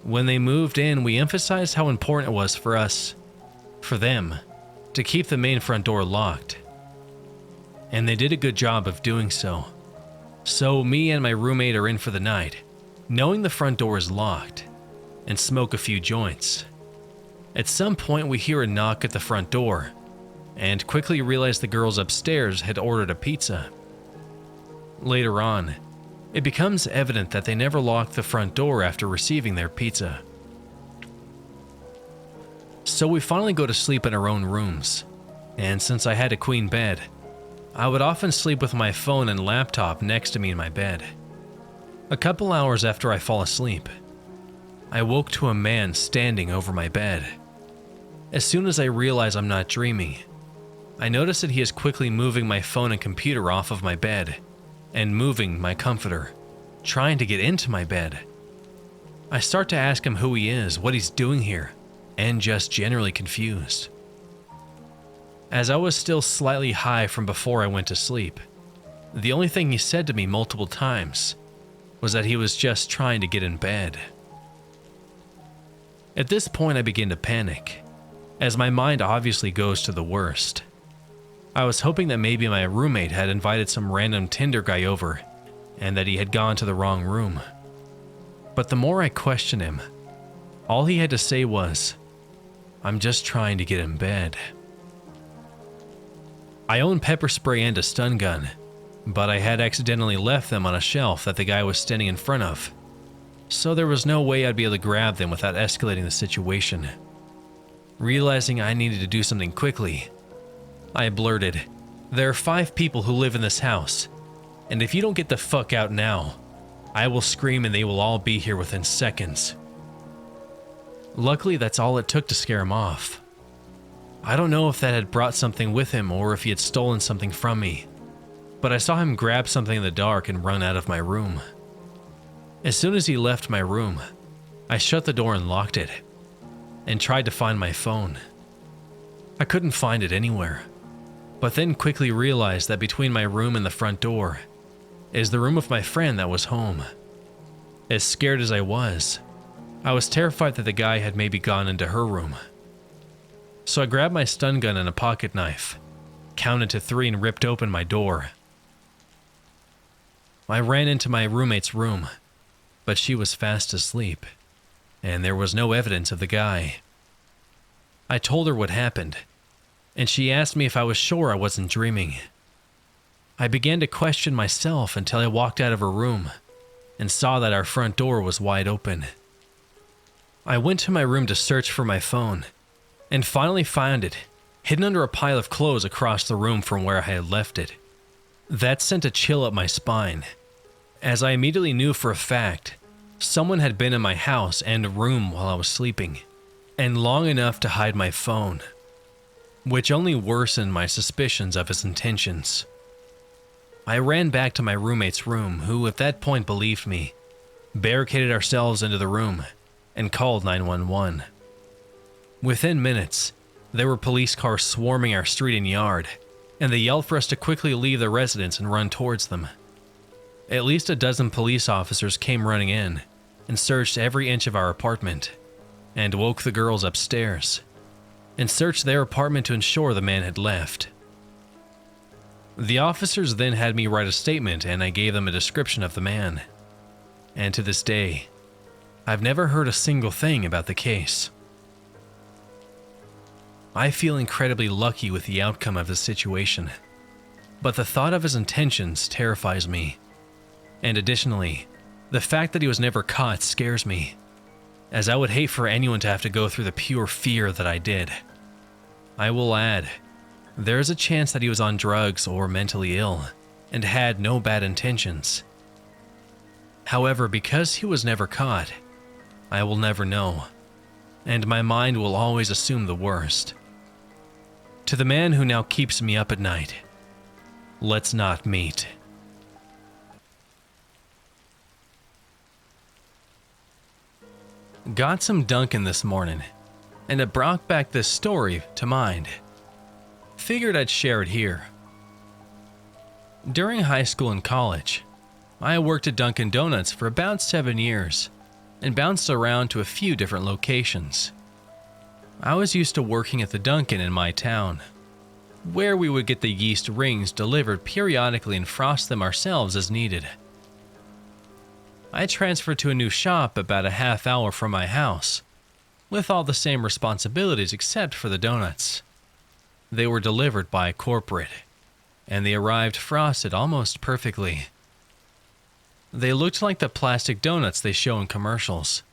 When they moved in, we emphasized how important it was for them, to keep the main front door locked. And they did a good job of doing so. So me and my roommate are in for the night, knowing the front door is locked, and smoke a few joints. At some point we hear a knock at the front door, and quickly realize the girls upstairs had ordered a pizza. Later on, it becomes evident that they never locked the front door after receiving their pizza. So we finally go to sleep in our own rooms, and since I had a queen bed, I would often sleep with my phone and laptop next to me in my bed. A couple hours after I fall asleep, I woke to a man standing over my bed. As soon as I realize I'm not dreaming, I notice that he is quickly moving my phone and computer off of my bed and moving my comforter, trying to get into my bed. I start to ask him who he is, what he's doing here, and just generally confused. As I was still slightly high from before I went to sleep, the only thing he said to me multiple times was that he was just trying to get in bed. At this point I begin to panic, as my mind obviously goes to the worst. I was hoping that maybe my roommate had invited some random Tinder guy over, and that he had gone to the wrong room. But the more I questioned him, all he had to say was, I'm just trying to get in bed. I own pepper spray and a stun gun, but I had accidentally left them on a shelf that the guy was standing in front of, so there was no way I'd be able to grab them without escalating the situation. Realizing I needed to do something quickly, I blurted, "There are 5 people who live in this house, and if you don't get the fuck out now, I will scream and they will all be here within seconds." Luckily, that's all it took to scare him off. I don't know if that had brought something with him or if he had stolen something from me, but I saw him grab something in the dark and run out of my room. As soon as he left my room, I shut the door and locked it, and tried to find my phone. I couldn't find it anywhere, but then quickly realized that between my room and the front door is the room of my friend that was home. As scared as I was terrified that the guy had maybe gone into her room. So I grabbed my stun gun and a pocket knife, counted to 3 and ripped open my door. I ran into my roommate's room, but she was fast asleep, and there was no evidence of the guy. I told her what happened, and she asked me if I was sure I wasn't dreaming. I began to question myself until I walked out of her room and saw that our front door was wide open. I went to my room to search for my phone, and finally found it, hidden under a pile of clothes across the room from where I had left it. That sent a chill up my spine, as I immediately knew for a fact someone had been in my house and room while I was sleeping, and long enough to hide my phone, which only worsened my suspicions of his intentions. I ran back to my roommate's room, who at that point believed me, barricaded ourselves into the room, and called 911. Within minutes, there were police cars swarming our street and yard, and they yelled for us to quickly leave the residence and run towards them. At least a dozen police officers came running in and searched every inch of our apartment, and woke the girls upstairs, and searched their apartment to ensure the man had left. The officers then had me write a statement, and I gave them a description of the man. And to this day, I've never heard a single thing about the case. I feel incredibly lucky with the outcome of the situation, but the thought of his intentions terrifies me. And additionally, the fact that he was never caught scares me, as I would hate for anyone to have to go through the pure fear that I did. I will add, there is a chance that he was on drugs or mentally ill, and had no bad intentions. However, because he was never caught, I will never know, and my mind will always assume the worst. To the man who now keeps me up at night, let's not meet. Got some Dunkin' this morning, and it brought back this story to mind. Figured I'd share it here. During high school and college, I worked at Dunkin' Donuts for about 7 years, and bounced around to a few different locations. I was used to working at the Dunkin' in my town, where we would get the yeast rings delivered periodically and frost them ourselves as needed. I transferred to a new shop about a half hour from my house, with all the same responsibilities except for the donuts. They were delivered by corporate, and they arrived frosted almost perfectly. They looked like the plastic donuts they show in commercials,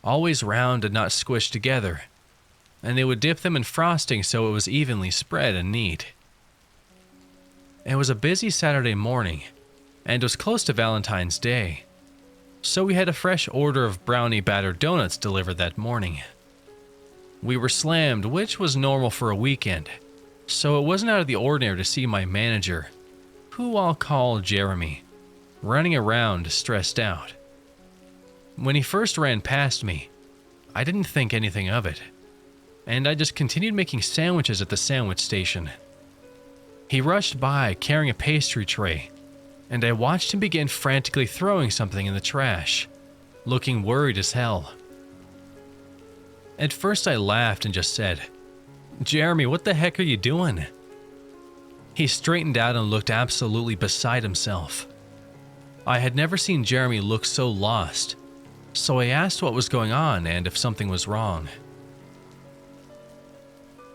always round and not squished together, and they would dip them in frosting so it was evenly spread and neat. It was a busy Saturday morning, and it was close to Valentine's Day, so we had a fresh order of brownie battered donuts delivered that morning. We were slammed, which was normal for a weekend, so it wasn't out of the ordinary to see my manager, who I'll call Jeremy, running around stressed out. When he first ran past me, I didn't think anything of it, and I just continued making sandwiches at the sandwich station. He rushed by carrying a pastry tray, and I watched him begin frantically throwing something in the trash, looking worried as hell. At first I laughed and just said, "Jeremy, what the heck are you doing?" He straightened out and looked absolutely beside himself. I had never seen Jeremy look so lost, so I asked what was going on and if something was wrong.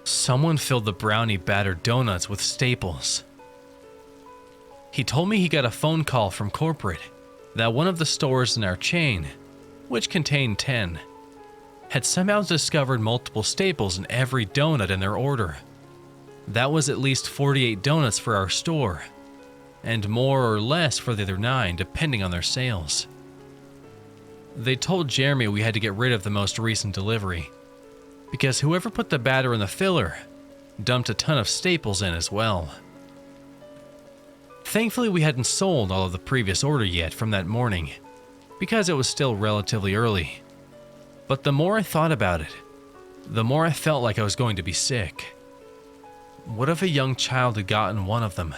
Someone filled the brownie battered donuts with staples. He told me he got a phone call from corporate that one of the stores in our chain, which contained 10, had somehow discovered multiple staples in every donut in their order. That was at least 48 donuts for our store, and more or less for the other 9, depending on their sales. They told Jeremy we had to get rid of the most recent delivery, because whoever put the batter in the filler dumped a ton of staples in as well. Thankfully, we hadn't sold all of the previous order yet from that morning, because it was still relatively early. But the more I thought about it, the more I felt like I was going to be sick. What if a young child had gotten one of them?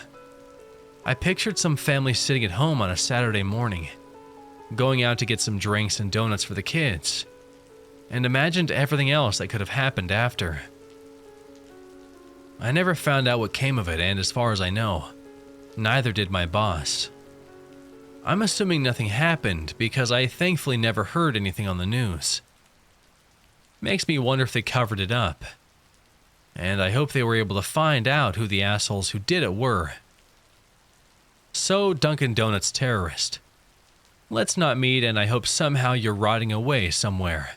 I pictured some family sitting at home on a Saturday morning, going out to get some drinks and donuts for the kids, and imagined everything else that could have happened after. I never found out what came of it, and as far as I know, neither did my boss. I'm assuming nothing happened because I thankfully never heard anything on the news. Makes me wonder if they covered it up. And I hope they were able to find out who the assholes who did it were. So, Dunkin' Donuts terrorist, let's not meet, and I hope somehow you're rotting away somewhere.